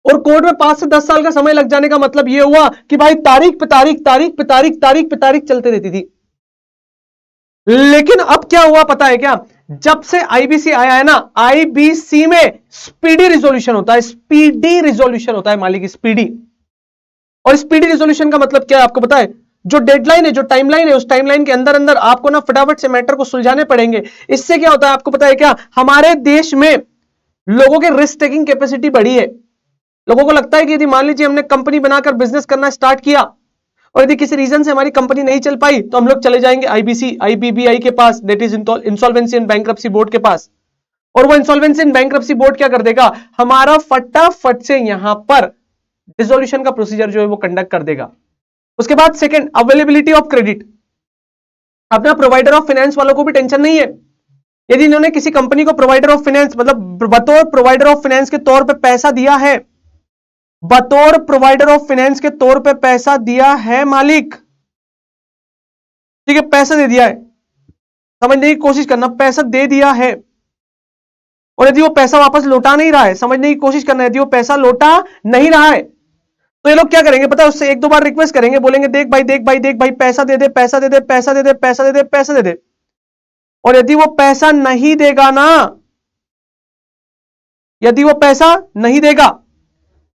और कोर्ट में 5 से 10 साल का समय लग जाने का मतलब यह हुआ कि भाई तारीख पे तारीख, तारीख पे तारीख, तारीख पे तारीख चलती रहती थी। लेकिन अब क्या हुआ पता है क्या, जब से आईबीसी आया है ना, आईबीसी में स्पीडी रिजोल्यूशन होता है, स्पीडी रिजोल्यूशन होता है मालिक, स्पीडी। और स्पीडी रिजोल्यूशन का मतलब क्या है आपको पता है, जो डेडलाइन है, जो टाइमलाइन है, उस टाइमलाइन के अंदर अंदर आपको ना फटाफट से मैटर को सुलझाने पड़ेंगे। इससे क्या होता है आपको पता है क्या, हमारे देश में लोगों के रिस्क टेकिंग कैपेसिटी बढ़ी है। लोगों को लगता है कि यदि मान लीजिए हमने कंपनी बनाकर बिजनेस करना स्टार्ट किया और यदि किसी रीजन से हमारी कंपनी नहीं चल पाई, तो हम लोग चले जाएंगे आईबीसी, आईबीबीआई के पास, that is insolvency and bankruptcy board के पास। और वो इंसॉल्वेंसी एंड बैंक्रप्सी बोर्ड क्या कर देगा, हमारा फटाफट से यहां पर डिसोल्यूशन का प्रोसीजर जो है वो कंडक्ट कर देगा। उसके बाद सेकंड, अवेलेबिलिटी ऑफ क्रेडिट। अपना प्रोवाइडर ऑफ फाइनेंस वालों को भी टेंशन नहीं है। यदि इन्होंने किसी कंपनी को प्रोवाइडर ऑफ फाइनेंस, मतलब बतौर प्रोवाइडर ऑफ फाइनेंस के तौर पे पैसा दिया है, बतौर प्रोवाइडर ऑफ फाइनेंस के तौर पे पैसा दिया है मालिक, ठीक है, पैसा दे दिया है, समझने की कोशिश करना, पैसा दे दिया है, और यदि वो पैसा वापस लौटा नहीं रहा है, समझने की कोशिश करना, यदि वो पैसा लौटा नहीं रहा है, तो ये लोग क्या करेंगे पता है, उससे एक दो बार रिक्वेस्ट करेंगे, बोलेंगे देख भाई, देख भाई, देख भाई, पैसा दे दे, पैसा दे दे, पैसा दे दे, पैसा दे दे, पैसा दे दे। और यदि वो पैसा नहीं देगा ना, यदि वो पैसा नहीं देगा,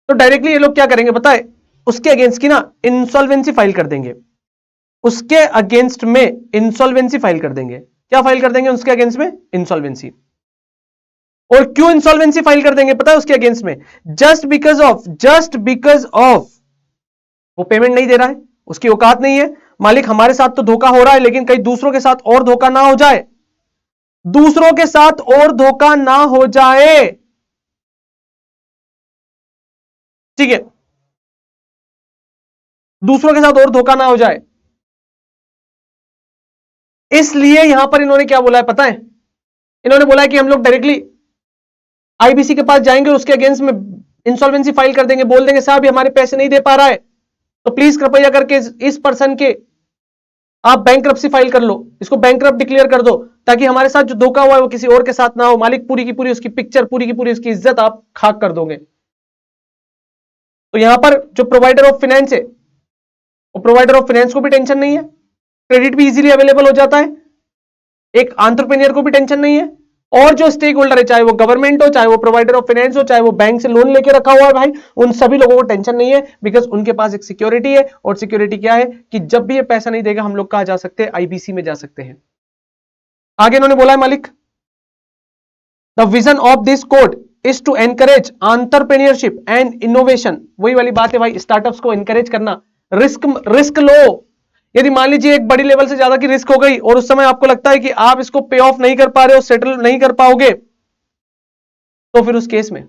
तो डायरेक्टली ये लोग क्या करेंगे पता है, उसके अगेंस्ट की ना इंसॉल्वेंसी फाइल कर देंगे, उसके अगेंस्ट में इंसॉल्वेंसी फाइल कर देंगे। क्या फाइल कर देंगे उसके अगेंस्ट में, इंसॉल्वेंसी। और क्यों इंसॉल्वेंसी फाइल कर देंगे पता है उसके अगेंस्ट में, जस्ट बिकॉज ऑफ वो पेमेंट नहीं दे रहा है, उसकी औकात नहीं है, मालिक हमारे साथ तो धोखा हो रहा है, लेकिन कहीं दूसरों के साथ और धोखा ना हो जाए, दूसरों के साथ और धोखा ना हो जाए, ठीक है, दूसरों के साथ और धोखा ना हो जाए। इसलिए यहां पर इन्होंने क्या बोला है पता है, इन्होंने बोला है कि हम लोग डायरेक्टली आईबीसी के पास जाएंगे और उसके अगेंस्ट में इंसॉल्वेंसी फाइल कर देंगे, बोल देंगे साहब ये हमारे पैसे नहीं दे पा रहा है, तो प्लीज कृपया करके इस पर्सन के आप बैंकरप्सी फाइल कर लो, इसको बैंकरप्ट डिक्लेयर कर दो, ताकि हमारे साथ जो धोखा हुआ है वो किसी और के साथ ना हो। मालिक पूरी की पूरी उसकी पिक्चर, पूरी की पूरी उसकी इज्जत आप खाक कर दोगे। तो यहां पर जो प्रोवाइडर ऑफ फाइनेंस है, वो प्रोवाइडर ऑफ फाइनेंस को भी टेंशन नहीं है, क्रेडिट भी इजीली अवेलेबल हो जाता है, एक एंटरप्रेन्योर को भी टेंशन नहीं है, और जो स्टेक होल्डर है, चाहे वो गवर्नमेंट हो, चाहे वो प्रोवाइडर ऑफ फाइनेंस हो, चाहे वो बैंक से लोन लेके रखा हुआ है भाई, उन सभी लोगों को टेंशन नहीं है, बिकॉज उनके पास एक सिक्योरिटी है। और सिक्योरिटी क्या है कि जब भी ये पैसा नहीं देगा, हम लोग कहां जा सकते हैं, आईबीसी में जा सकते हैं। आगे इन्होंने बोला है मालिक, the vision of this code is to encourage entrepreneurship and innovation. वही वाली बात है भाई, स्टार्टअप्स को एनकरेज करना, रिस्क लो। यदि मान लीजिए एक बड़ी लेवल से ज्यादा की रिस्क हो गई और उस समय आपको लगता है कि आप इसको पे ऑफ नहीं कर पा रहे हो, सेटल नहीं कर पाओगे, तो फिर उस केस में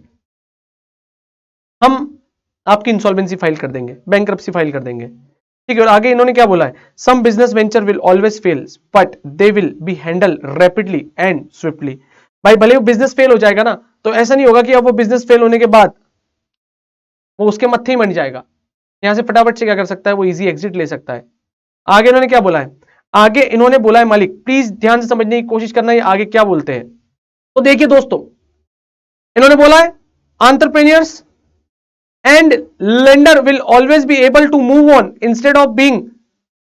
हम आपकी इंसॉल्वेंसी फाइल कर देंगे, बैंकरप्सी फाइल कर देंगे, ठीक है। और आगे इन्होंने क्या बोला है, some business venture will always fail but they will be handle rapidly and swiftly. भाई भले वो बिजनेस फेल हो जाएगा ना, तो ऐसा नहीं होगा कि अब वो बिजनेस फेल होने के बाद वो उसके मत्थे ही बन जाएगा, यहां से फटाफट से क्या कर सकता है, वो इजी एग्जिट ले सकता है। आगे इन्होंने क्या बोला है, आगे इन्होंने बोला है मालिक, प्लीज ध्यान से समझने की कोशिश करना ये आगे क्या बोलते हैं। तो देखिए दोस्तों, इन्होंने बोला है entrepreneurs and lender will always be able to move on instead of being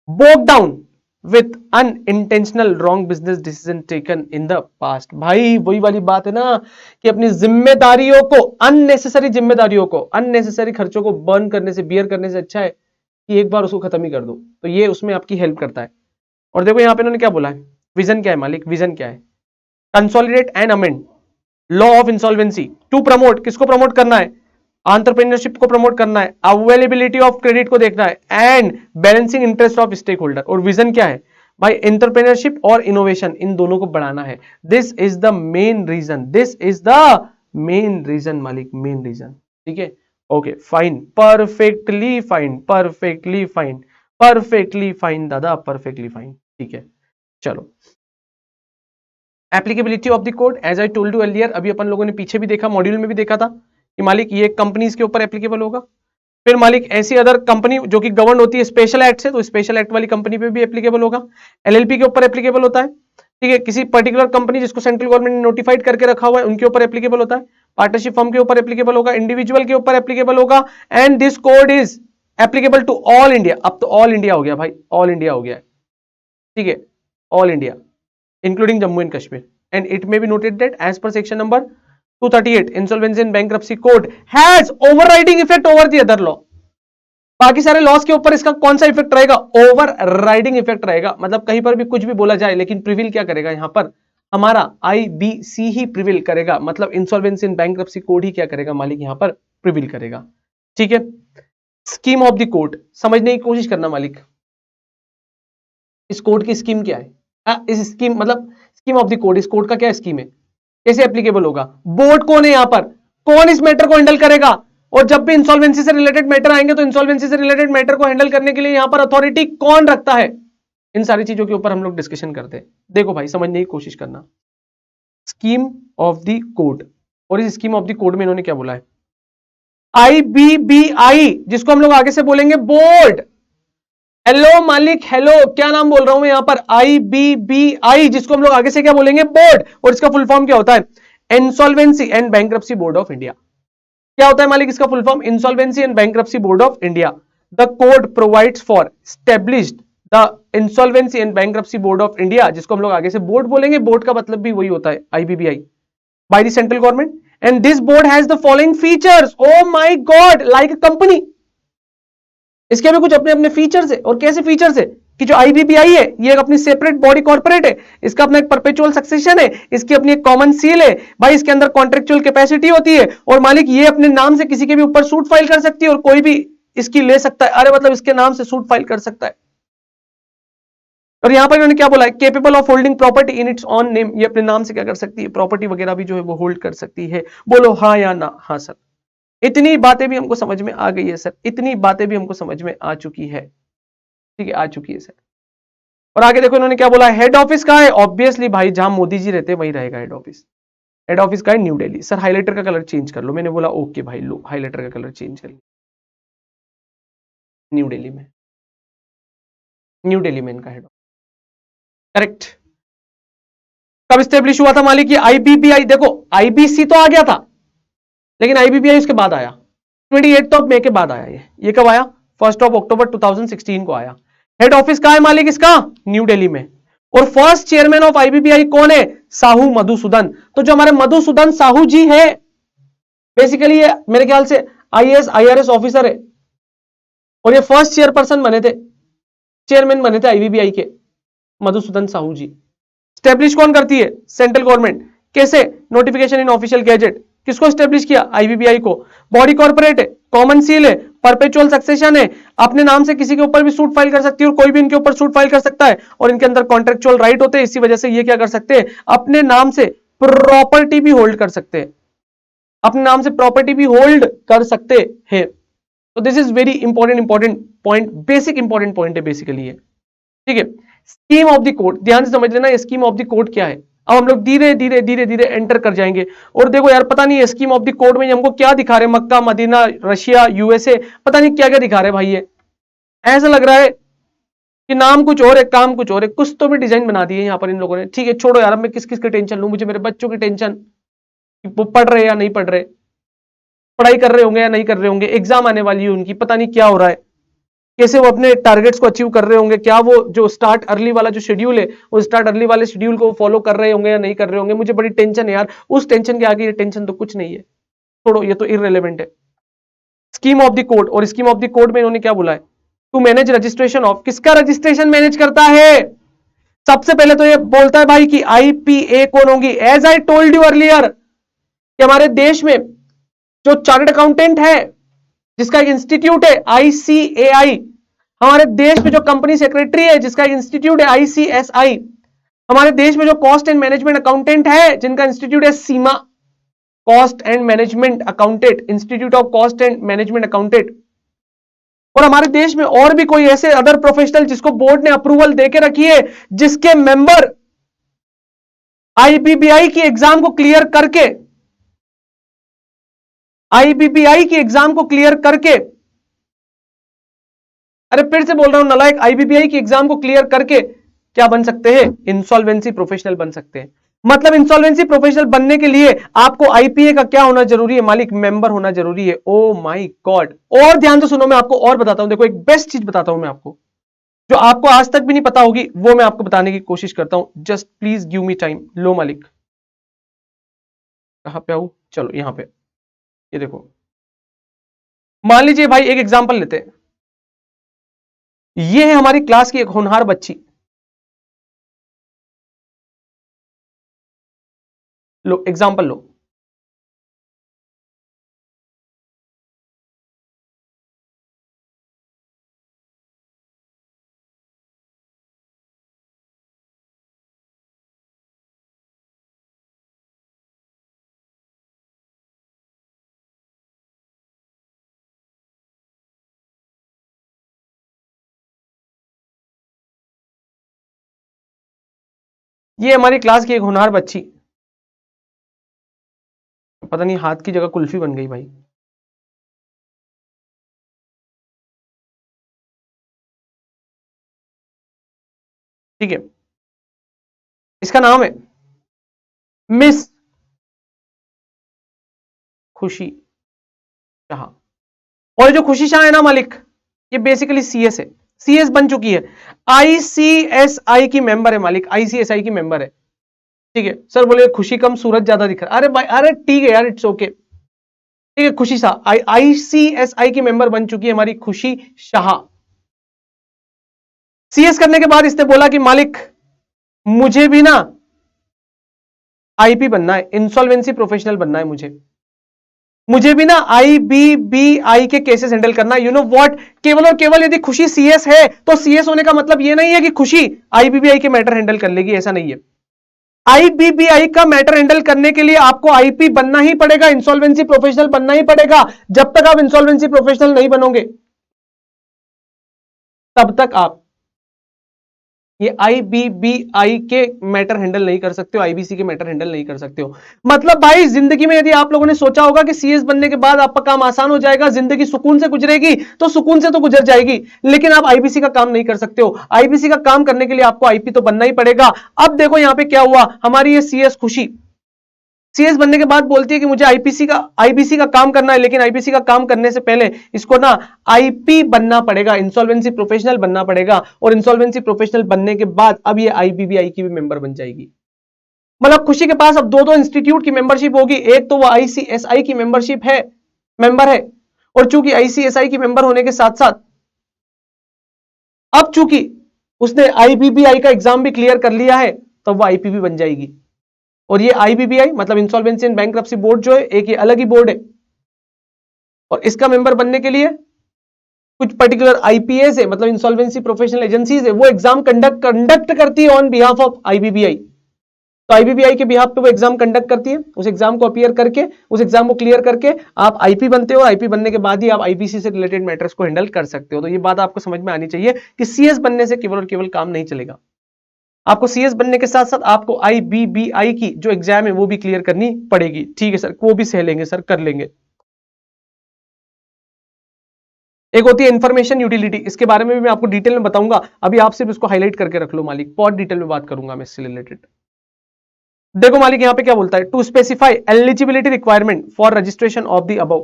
bog down with unintentional wrong business decision taken in the past. भाई वही वाली बात है ना कि अपनी जिम्मेदारियों को, अननेसेसरी जिम्मेदारियों को, अननेसेसरी खर्चों को बर्न करने से, बियर करने से अच्छा है कि एक बार उसको खत्म ही कर दो। तो ये उसमें आपकी हेल्प करता है। और देखो यहां पे इन्होंने क्या बोला है, विजन क्या है मालिक, विजन क्या है, consolidate and amend law of insolvency to promote, किसको प्रमोट करना है, एंटरप्रेन्योरशिप को प्रमोट करना है, अवेलेबिलिटी ऑफ क्रेडिट को देखना है, and balancing interest of stakeholder. और विजन क्या है, भाई एंटरप्रेन्योरशिप और इनोवेशन इन दोनों को बढ़ाना है। This is the main reason, this is the main reason मालिक, मेन रीजन। ठीक है, okay fine, perfectly fine, perfectly fine, perfectly fine दादा, परफेक्टली फाइन। ठीक है, चलो applicability of the code, as I told you earlier, अभी अपन लोगों ने पीछे भी देखा, मॉड्यूल में भी देखा था कि मालिक ये कंपनीज के ऊपर एप्लीकेबल होगा। फिर मालिक ऐसी अदर कंपनी जो कि गवर्न होती है स्पेशल एक्ट से, तो स्पेशल एक्ट वाली कंपनी पे भी एप्लीकेबल होगा। एलएलपी के ऊपर एप्लीकेबल होता है। ठीक है, किसी पर्टिकुलर कंपनी जिसको सेंट्रल गवर्नमेंट ने नोटिफाइड करके रखा हुआ है उनके ऊपर एप्लीकेबल होता है। पार्टनरशिप फर्म के ऊपर एप्लीकेबल होगा, इंडिविजुअल के ऊपर एप्लीकेबल होगा। And this code is applicable to all India. अब तो ऑल इंडिया हो गया भाई, ऑल इंडिया हो गया है। ठीक है, all India including Jammu and Kashmir. And it may be noted that as per section number 238 insolvency and bankruptcy code has overriding effect over the other law. बाकी सारे लॉस के ऊपर इसका कौन सा इफेक्ट रहेगा? ओवरराइडिंग इफेक्ट रहेगा। मतलब कहीं पर भी कुछ भी बोला जाए लेकिन प्रिविल क्या करेगा यहां पर? हमारा आईबीसी ही प्रिविल करेगा। मतलब इंसॉल्वेंसी एंड बैंक्रप्सी कोड ही क्या करेगा मालिक? यहां पर प्रिविल करेगा। ठीक है, स्कीम ऑफ द कोड समझने की कोशिश करना मालिक। इस कोड की स्कीम क्या है? इस स्कीम मतलब स्कीम ऑफ द कोड, इस कोड का क्या स्कीम है, कैसे एप्लीकेबल होगा? बोर्ड कौन है यहां पर? कौन इस मैटर को हैंडल करेगा? और जब भी इंसॉल्वेंसी से रिलेटेड मैटर आएंगे तो इंसॉल्वेंसी से रिलेटेड मैटर को हैंडल करने के लिए यहां पर अथॉरिटी कौन रखता है? इन सारी चीजों के ऊपर हम लोग डिस्कशन करते हैं। देखो भाई समझने की कोशिश करना, स्कीम ऑफ द कोड, और इस स्कीम ऑफ द कोड में इन्होंने क्या बोला है? आईबीबीआई, जिसको हम लोग आगे से बोलेंगे बोर्ड। हेलो मालिक, हेलो, क्या नाम बोल रहा हूं मैं यहां पर? आईबीबीआई, जिसको हम लोग आगे से क्या बोलेंगे? बोर्ड। और इसका फुल फॉर्म क्या होता है? Insolvency and bankruptcy board of India. क्या होता है मालिक इसका full form? Insolvency and bankruptcy board of India. The code provides for established the insolvency and bankruptcy board of India, जिसको हम लोग आगे से बोर्ड बोलेंगे। बोर्ड का मतलब भी वही होता है, IBBI, by the central government. And this board has the following features. Oh my God, like a company. इसके भी कुछ अपने अपने फीचर्स है। और कैसे फीचर्स है कि जो आईबीबीआई है ये एक अपनी सेपरेट बॉडी कॉर्पोरेट है, इसका अपना एक परपेचुअल सक्सेशन है, इसकी अपनी एक कॉमन सील है भाई, इसके अंदर कॉन्ट्रेक्चुअल कैपेसिटी होती है, और मालिक ये अपने नाम से किसी के भी ऊपर सूट फाइल कर सकती है और कोई भी इसकी ले सकता है। अरे मतलब इसके नाम से सूट फाइल कर सकता है। और यहां पर इन्होंने क्या बोला है? Capable of holding property in its on name. ये अपने नाम से क्या कर सकती है? प्रॉपर्टी वगैरह भी जो है वो होल्ड कर सकती है। बोलो हाँ या ना? हाँ सर। इतनी बातें भी हमको समझ में आ गई है सर, इतनी बातें भी हमको समझ में आ चुकी है। ठीक है, आ चुकी है सर। और आगे देखो इन्होंने क्या बोला? हेड ऑफिस कहां है? ऑब्वियसली भाई जहां मोदी जी रहते हैं वही रहेगा हेड ऑफिस। हेड ऑफिस का है न्यू दिल्ली। सर हाइलाइटर का कलर चेंज कर लो। मैंने बोला ओके भाई, लो हाइलाइटर का कलर चेंज कर लो। न्यू दिल्ली में, न्यू दिल्ली में इनका हेड ऑफिस। करेक्ट। कब स्टेब्लिश हुआ था मालिक ये आईबीबीआई? देखो आईबीसी तो आ गया था लेकिन आईबीबीआई उसके बाद आया, 28 मई के बाद आया। ये कब आया? 1 अक्टूबर 2016 को आया। हेड ऑफिस कहां है मालिक इसका? न्यू दिल्ली में। और फर्स्ट चेयरमैन ऑफ आईबीबीआई कौन है? साहू मधुसूदन। तो जो हमारे मधुसूदन साहू जी है, बेसिकली ये मेरे ख्याल से आईएएस आईआरएस ऑफिसर है, और ये फर्स्ट चेयरपर्सन बने थे, चेयरमैन बने थे आईबीबीआई के, मधुसूदन साहू जी। स्टैब्लिश कौन करती है? Central government. कैसे? Notification in official gazette. किसको स्टैब्लिश किया? आईबीबीआई को। बॉडी कॉर्पोरेट है, कॉमन सील है, परपेचुअल सक्सेशन है, अपने नाम से किसी के ऊपर भी सूट फाइल कर सकती है और कोई भी इनके ऊपर सूट फाइल कर सकता है, और इनके अंदर कॉन्ट्रेक्चुअल राइट होते हैं। इसी वजह से ये क्या कर सकते हैं? अपने नाम से प्रॉपर्टी भी होल्ड कर सकते हैं, अपने नाम से प्रॉपर्टी भी होल्ड कर सकते हैं। तो this is very important point, basic important point है बेसिकली ये। ठीक है, स्कीम ऑफ द कोड ध्यान से समझ लेना, स्कीम ऑफ द कोड क्या है। अब हम लोग धीरे धीरे धीरे धीरे एंटर कर जाएंगे। और देखो यार, पता नहीं स्कीम ऑफ द कोड में हमको क्या दिखा रहे हैं, मक्का मदीना रशिया यूएसए, पता नहीं क्या क्या दिखा रहे हैं भाई। ये ऐसा लग रहा है कि नाम कुछ और है काम कुछ और है। कुछ तो भी डिजाइन बना दिए यहाँ पर इन लोगों ने। ठीक है, छोड़ो यार, अब मैं किस किस की टेंशन लूं? मुझे मेरे बच्चों की टेंशन, वो पढ़ रहे या नहीं पढ़ रहे, पढ़ाई कर रहे होंगे या नहीं कर रहे होंगे, एग्जाम आने वाली है उनकी, पता नहीं क्या हो रहा है, कैसे वो अपने टारगेट्स को अचीव कर रहे होंगे, क्या वो जो स्टार्ट अर्ली वाला जो शेड्यूल है वो स्टार्ट अर्ली वाले शेड्यूल को फॉलो कर रहे होंगे या नहीं कर रहे होंगे। मुझे बड़ी टेंशन है यार, उस टेंशन के आगे ये टेंशन तो कुछ नहीं है, छोड़ो, ये तो इररिलेवेंट है। स्कीम ऑफ द कोड, और स्कीम ऑफ द कोड में इन्होंने क्या बोला है? टू मैनेज रजिस्ट्रेशन ऑफ, किसका रजिस्ट्रेशन मैनेज करता है? सबसे पहले तो ये बोलता है भाई कि आईपीए कौन होगी। As I told you earlier कि हमारे देश में जो चार्टर्ड अकाउंटेंट है जिसका एक इंस्टीट्यूट है आईसीएआई, हमारे देश में जो कंपनी सेक्रेटरी है जिसका इंस्टीट्यूट है ICSI, हमारे देश में जो कॉस्ट एंड मैनेजमेंट अकाउंटेंट है जिनका इंस्टीट्यूट है CMA, cost and management accountant, institute of cost and management accountant. और हमारे देश में और भी कोई ऐसे अदर प्रोफेशनल जिसको बोर्ड ने अप्रूवल देके रखी है, जिसके मेंबर IBBI की एग्जाम को क्लियर करके, IBBI की एग्जाम को क्लियर करके, अरे फिर से बोल रहा हूं नालायक, IBBI की एग्जाम को क्लियर करके क्या बन सकते हैं? इंसॉल्वेंसी प्रोफेशनल बन सकते हैं। मतलब इंसॉल्वेंसी प्रोफेशनल बनने के लिए आपको IPA का क्या होना जरूरी है मालिक? मेंबर होना जरूरी है। Oh my God! और ध्यान से सुनो, मैं आपको और बताता हूं। देखो एक बेस्ट चीज बताता हूं मैं आपको, जो आपको आज तक भी नहीं पता होगी, वो मैं आपको बताने की कोशिश करता हूं। Just please give me time. लो मालिक, कहां पे आऊं? चलो यहां पे, ये देखो, मान लीजिए भाई एक एग्जांपल लेते हैं। ये है हमारी क्लास की एक होनहार बच्ची, लो एग्जांपल लो। ये हमारी क्लास की एक होनहार बच्ची, पता नहीं हाथ की जगह कुल्फी बन गई भाई। ठीक है, इसका नाम है मिस खुशी शाह। और जो खुशी शाह है ना मालिक, ये बेसिकली CS है, CS बन चुकी है, ICSI की मेंबर है मालिक, ICSI की मेंबर है। ठीक है सर, बोले खुशी कम सूरज ज्यादा दिख रहा। अरे भाई, अरे ठीक है यार, इट्स ओके। ठीक है, खुशी शाह ICSI की मेंबर बन चुकी है हमारी खुशी शाह। CS करने के बाद इसने बोला कि मालिक मुझे भी ना IP बनना है, इंसॉल्वेंसी प्रोफेशनल बनना है मुझे भी ना IBBI के केसेस हैंडल करना है। यू नो व्हाट, केवल और केवल यदि खुशी CS है तो CS होने का मतलब ये नहीं है कि खुशी IBBI के मैटर हैंडल कर लेगी, ऐसा नहीं है। IBBI का मैटर हैंडल करने के लिए आपको IP बनना ही पड़ेगा, इंसॉल्वेंसी प्रोफेशनल बनना ही पड़ेगा। जब तक आप इंसॉल्वेंसी प्रोफेशनल नहीं बनोगे तब तक आप ये IBBI के मैटर हैंडल नहीं कर सकते हो, IBC के मैटर हैंडल नहीं कर सकते हो। मतलब भाई जिंदगी में यदि आप लोगों ने सोचा होगा कि CS बनने के बाद आपका काम आसान हो जाएगा, जिंदगी सुकून से गुजरेगी, तो सुकून से तो गुजर जाएगी, लेकिन आप IBC का काम नहीं कर सकते हो। IBC का काम करने के लिए आपको IP तो बनना ही पड़ेगा। अब देखो यहां पे क्या हुआ, हमारी ये CS खुशी CS बनने के बाद बोलती है कि मुझे IBC का काम करना है, लेकिन IBC का काम करने से पहले इसको ना IP बनना पड़ेगा, इंसॉल्वेंसी प्रोफेशनल बनना पड़ेगा। और इंसॉल्वेंसी प्रोफेशनल बनने के बाद अब ये IBBI की भी मेंबर बन जाएगी। मतलब खुशी के पास अब दो इंस्टीट्यूट की मेंबरशिप होगी। एक तो वो ICSI की मेंबर है, और चूंकि ICSI की मेंबर होने के साथ साथ अब चूंकि उसने IBBI का एग्जाम भी क्लियर कर लिया है, तो वो IP भी बन जाएगी। और ये IBBI मतलब इंसॉल्वेंसी एंड बैंक्रप्सी बोर्ड जो है, एक ये अलग ही बोर्ड है, और इसका मेंबर बनने के लिए कुछ पर्टिकुलर IPAs है, मतलब इंसॉल्वेंसी प्रोफेशनल एजेंसीज है, वो एग्जाम कंडक्ट करती है ऑन बिहाफ ऑफ IBBI। तो IBBI के बिहाफ पे वो एग्जाम कंडक्ट करती है, उस एग्जाम को अपीयर करके, उस एग्जाम को क्लियर करके आप IP बनते हो। IP बनने के बाद ही आप IBC से रिलेटेड मैटर्स को हैंडल कर सकते हो। तो ये बात आपको समझ में आनी चाहिए कि CS बनने से केवल और केवल काम नहीं चलेगा, आपको CS बनने के साथ साथ आपको IBBI की जो एग्जाम है वो भी क्लियर करनी पड़ेगी। ठीक है सर, वो भी सह लेंगे सर, कर लेंगे। एक होती है इंफॉर्मेशन यूटिलिटी, इसके बारे में भी मैं आपको डिटेल में बताऊंगा, अभी आप सिर्फ इसको हाईलाइट करके रख लो मालिक, बहुत डिटेल में बात करूंगा मैं इससे रिलेटेड। देखो मालिक यहां पे क्या बोलता है, to specify eligibility requirement for registration of the above.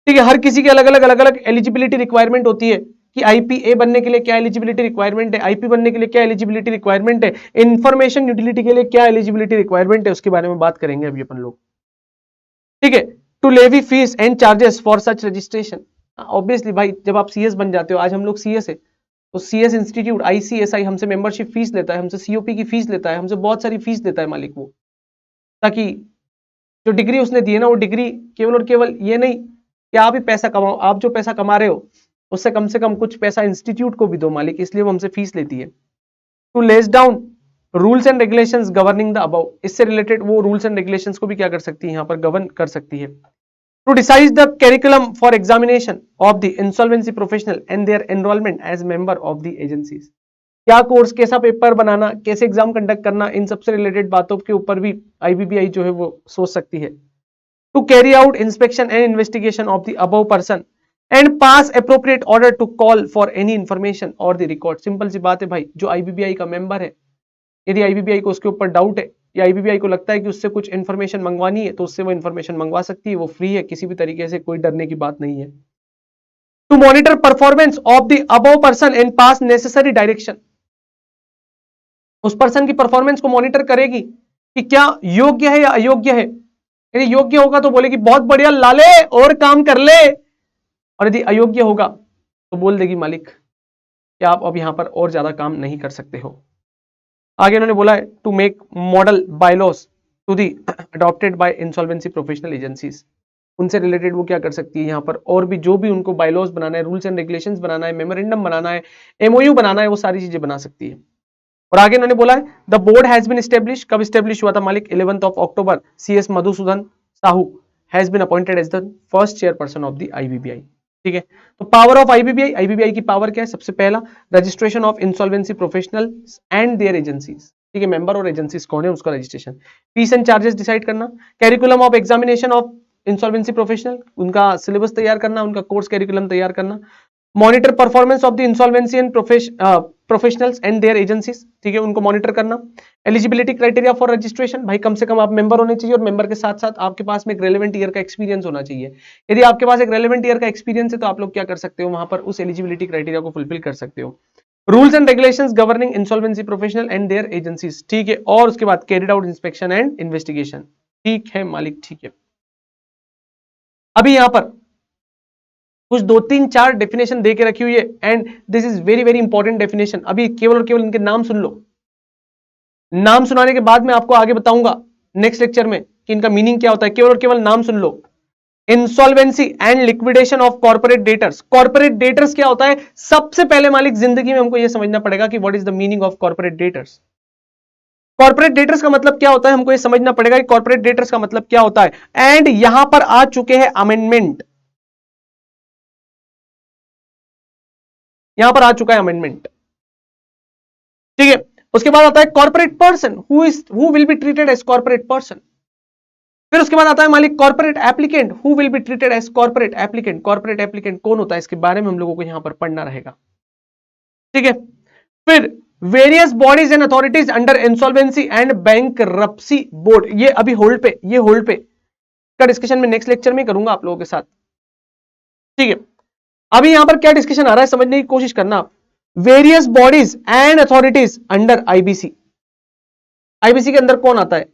ठीक है, हर किसी की अलग अलग एलिजिबिलिटी रिक्वायरमेंट होती है कि IPA बनने के लिए क्या एलिजिबिलिटी रिक्वायरमेंट है, IP बनने के लिए क्या एलिजिबिलिटी रिक्वायरमेंट है, इंफॉर्मेशन यूटिलिटी के लिए क्या एलिजिबिलिटी रिक्वायरमेंट है, उसके बारे में बात करेंगे अभी अपन लोग। ठीक है, to levy fees and charges for such registration. Obviously भाई जब आप CS बन जाते हो, आज हम लोग CS है, तो CS इंस्टीट्यूट ICSI हमसे मेंबरशिप फीस लेता है, हमसे COP की फीस लेता है, हमसे बहुत सारी फीस लेता है मालिक वो, ताकि जो डिग्री उसने दी है ना, वो डिग्री केवल और केवल ये नहीं कि आप ही पैसा कमाओ, आप जो पैसा कमा रहे हो उससे कम से कम कुछ पैसा इंस्टीट्यूट को भी दो मालिक, इसलिए वो हमसे फीस लेती है। To lay down rules and regulations governing the above, इससे रिलेटेड वो रूल्स एंड रेगुलेशंस को भी क्या कर सकती है, यहाँ पर गवर्न कर सकती है। To decide the curriculum for examination of the insolvency professional and their enrolment as member of the agencies, क्या कोर्स, कैसा पेपर बनाना, कैसे एग्जाम कंडक्ट करना, इन सबसे रिलेटेड बातों के ऊपर भी आईबीबीआई जो है वो सोच सकती है। To carry out inspection and investigation of the above person and pass appropriate order to call for any information और द रिकॉर्ड। सिंपल सी बात है भाई, जो आईबीबीआई का मेंबर है, यदि आईबीबीआई को उसके ऊपर डाउट है या आईबीबीआई को लगता है कि उससे कुछ इन्फॉर्मेशन मंगवानी है, तो उससे वो इन्फॉर्मेशन मंगवा सकती है, वो फ्री है, किसी भी तरीके से कोई डरने की बात नहीं है। To monitor performance of the above person and pass necessary direction, उस पर्सन की परफॉर्मेंस को मॉनिटर करेगी कि क्या योग्य है या अयोग्य है। यदि योग्य होगा तो बोलेगी बहुत बढ़िया लाले और काम कर ले, और यदि अयोग्य होगा तो बोल देगी मालिक कि आप अब यहां पर और ज्यादा काम नहीं कर सकते हो। आगे उन्होंने बोला है to make model bylaws to the adopted by insolvency professional agencies, उनसे रिलेटेड वो क्या कर सकती है यहाँ पर, और भी जो भी उनको बायलॉस बनाना है, रूल्स एंड रेगुलेशंस बनाना है, मेमोरेंडम बनाना है, एमओयू बनाना है, वो सारी चीजें बना सकती है। और आगे उन्होंने बोला है the board has been establish, कब एस्टेब्लिश हुआ था मालिक, 11 अक्टूबर, CS Madhusudan Sahu has been appointed as the first chairperson of the IBBI. ठीक है, तो पावर ऑफ आईबीबीआई, आईबीबीआई की पावर क्या है, सबसे पहला registration of insolvency professionals and their agencies, ठीक है, मेंबर और एजेंसीज कौन है उसका registration, fees and charges decide करना, curriculum of examination of insolvency professional, उनका सिलेबस तैयार करना, उनका कोर्स कैरिकुलम तैयार करना, monitor performance of the insolvency and professionals and their agencies, ठीक है, उनको मॉनिटर करना, एलिजिबिलिटी क्राइटेरिया फॉर रजिस्ट्रेशन, भाई कम से कम आप मेंबर होने चाहिए और मेंबर के साथ साथ आपके पास में एक रेलेवेंट ईयर का एक्सपीरियंस होना चाहिए। यदि आपके पास एक रेलेवेंट ईयर का एक्सपीरियंस है तो आप लोग क्या कर सकते हो, वहां पर उस एलिजिबिलिटी क्राइटेरिया को फुलफिल कर सकते हो। Rules and regulations governing insolvency professional and their agencies, ठीक है, और उसके बाद carried out inspection and investigation, ठीक है मालिक, ठीक है। अभी यहां पर कुछ 2-3-4 डेफिनेशन दे के रखी हुई है and this is very very important definition. अभी केवल और केवल इनके नाम सुन लो, नाम सुनाने के बाद मैं आपको आगे बताऊंगा नेक्स्ट लेक्चर में कि इनका मीनिंग क्या होता है, केवल और केवल नाम सुन लो। Insolvency and liquidation of corporate debtors, corporate debtors क्या होता है, सबसे पहले मालिक जिंदगी में हमको यह समझना पड़ेगा कि what is the meaning of corporate debtors. Corporate debtors का मतलब क्या होता है, हमको यह समझना पड़ेगा कि कॉर्पोरेट डेटर्स का मतलब क्या होता है। एंड यहां पर आ चुके हैं अमेंडमेंट, यहां पर आ चुका है अमेंडमेंट, ठीक है। उसके बाद आता है corporate person, who will be treated as corporate person. फिर उसके बाद आता है मालिक corporate applicant, who will be treated as corporate applicant. Corporate applicant कौन होता है, इसके बारे में हम लोगों को यहां पर पढ़ना रहेगा, ठीक है। फिर various bodies and authorities under insolvency and bankruptcy board, ये अभी होल्ड पे, ये होल्ड पे का डिस्कशन में नेक्स्ट लेक्चर में करूंगा आप लोगों के साथ, ठीक है। अभी यहां पर क्या डिस्कशन आ रहा है समझने की कोशिश करना आप। Various bodies and authorities under IBC, IBC के अंदर कौन आता है,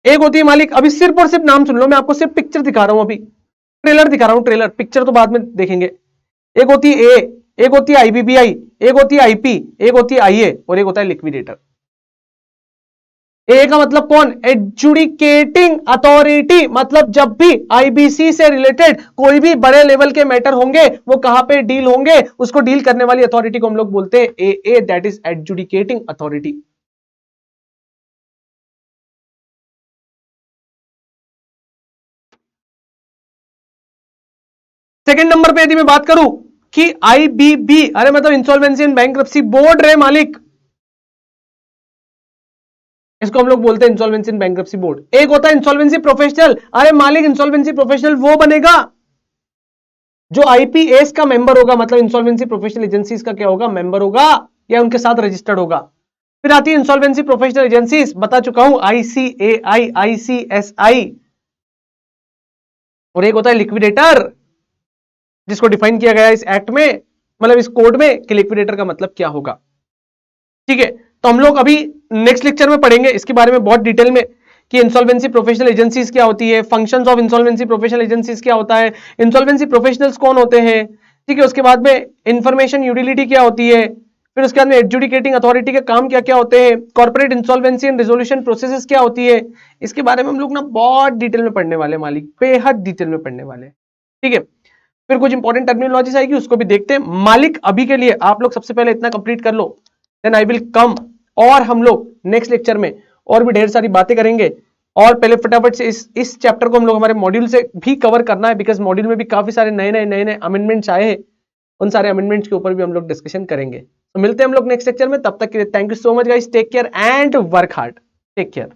एक होती है मालिक, अभी सिर्फ और सिर्फ नाम सुन लो, मैं आपको सिर्फ पिक्चर दिखा रहा हूं, अभी ट्रेलर दिखा रहा हूं, ट्रेलर, पिक्चर तो बाद में देखेंगे। एक होती है ए, एक होती है आईबीबीआई, एक होती है आईपी, एक होती है आईए और एक होता है लिक्विडेटर। ए का मतलब कौन, एडजुडिकेटिंग अथॉरिटी, मतलब जब भी आईबीसी से रिलेटेड कोई भी बड़े लेवल के मैटर होंगे वो कहां पे डील होंगे, उसको डील करने वाली अथॉरिटी को हम लोग बोलते हैं A, that is adjudicating authority. Second number पे यदि मैं बात करूं कि आईबीबी, अरे मतलब इंसॉल्वेंसी एंड बैंक्रप्सी बोर्ड रे मालिक, इसको हम लोग बोलते हैं इंसॉल्वेंसी एंड बैंक्रप्सी बोर्ड। एक होता है इंसॉल्वेंसी प्रोफेशनल, अरे मालिक इंसॉल्वेंसी प्रोफेशनल वो बनेगा जो आईपीएस का मेंबर होगा, मतलब इंसॉल्वेंसी प्रोफेशनल एजेंसीज का क्या होगा, मेंबर होगा या उनके साथ रजिस्टर्ड होगा। फिर आती है इंसॉल्वेंसी प्रोफेशनल एजेंसीज, बता चुका हूं, आईसीएआई, आईसीएसआई, और एक होता है लिक्विडेटर जिसको डिफाइन किया गया है इस एक्ट में, मतलब इस कोड में कि लिक्विडेटर का मतलब क्या होगा, ठीक है। तो हम लोग अभी नेक्स्ट लेक्चर में पढ़ेंगे इसके बारे में बहुत डिटेल में कि इंसॉल्वेंसी प्रोफेशनल एजेंसीज क्या होती है, functions of insolvency professional agencies क्या होता है, इंसॉल्वेंसी प्रोफेशनल्स कौन होते हैं, ठीक है। उसके बाद में इंफॉर्मेशन यूटिलिटी क्या होती है, फिर उसके बाद में एडजुडिकेटिंग अथॉरिटी के काम क्या क्या होते हैं, corporate insolvency and resolution processes क्या होती है, इसके बारे में हम लोग ना बहुत डिटेल में पढ़ने वाले मालिक, बेहद डिटेल में पढ़ने वाले, ठीक है। फिर कुछ इंपॉर्टेंट टर्मिनोलॉजीज आएगी, उसको भी देखते हैं। मालिक अभी के लिए आप लोग सबसे पहले इतना कंप्लीट कर लो, देन आई विल कम, और हम लोग नेक्स्ट लेक्चर में और भी ढेर सारी बातें करेंगे। और पहले फटाफट से इस चैप्टर को हम लोग हमारे मॉड्यूल से भी कवर करना है, बिकॉज मॉड्यूल में भी काफी सारे नए अमेंडमेंट्स आए हैं, उन सारे अमेंडमेंट्स के ऊपर भी हम लोग डिस्कशन करेंगे। तो मिलते हैं हम लोग नेक्स्ट लेक्चर में, तब तक के लिए thank you so much guys, take care and work hard, take care.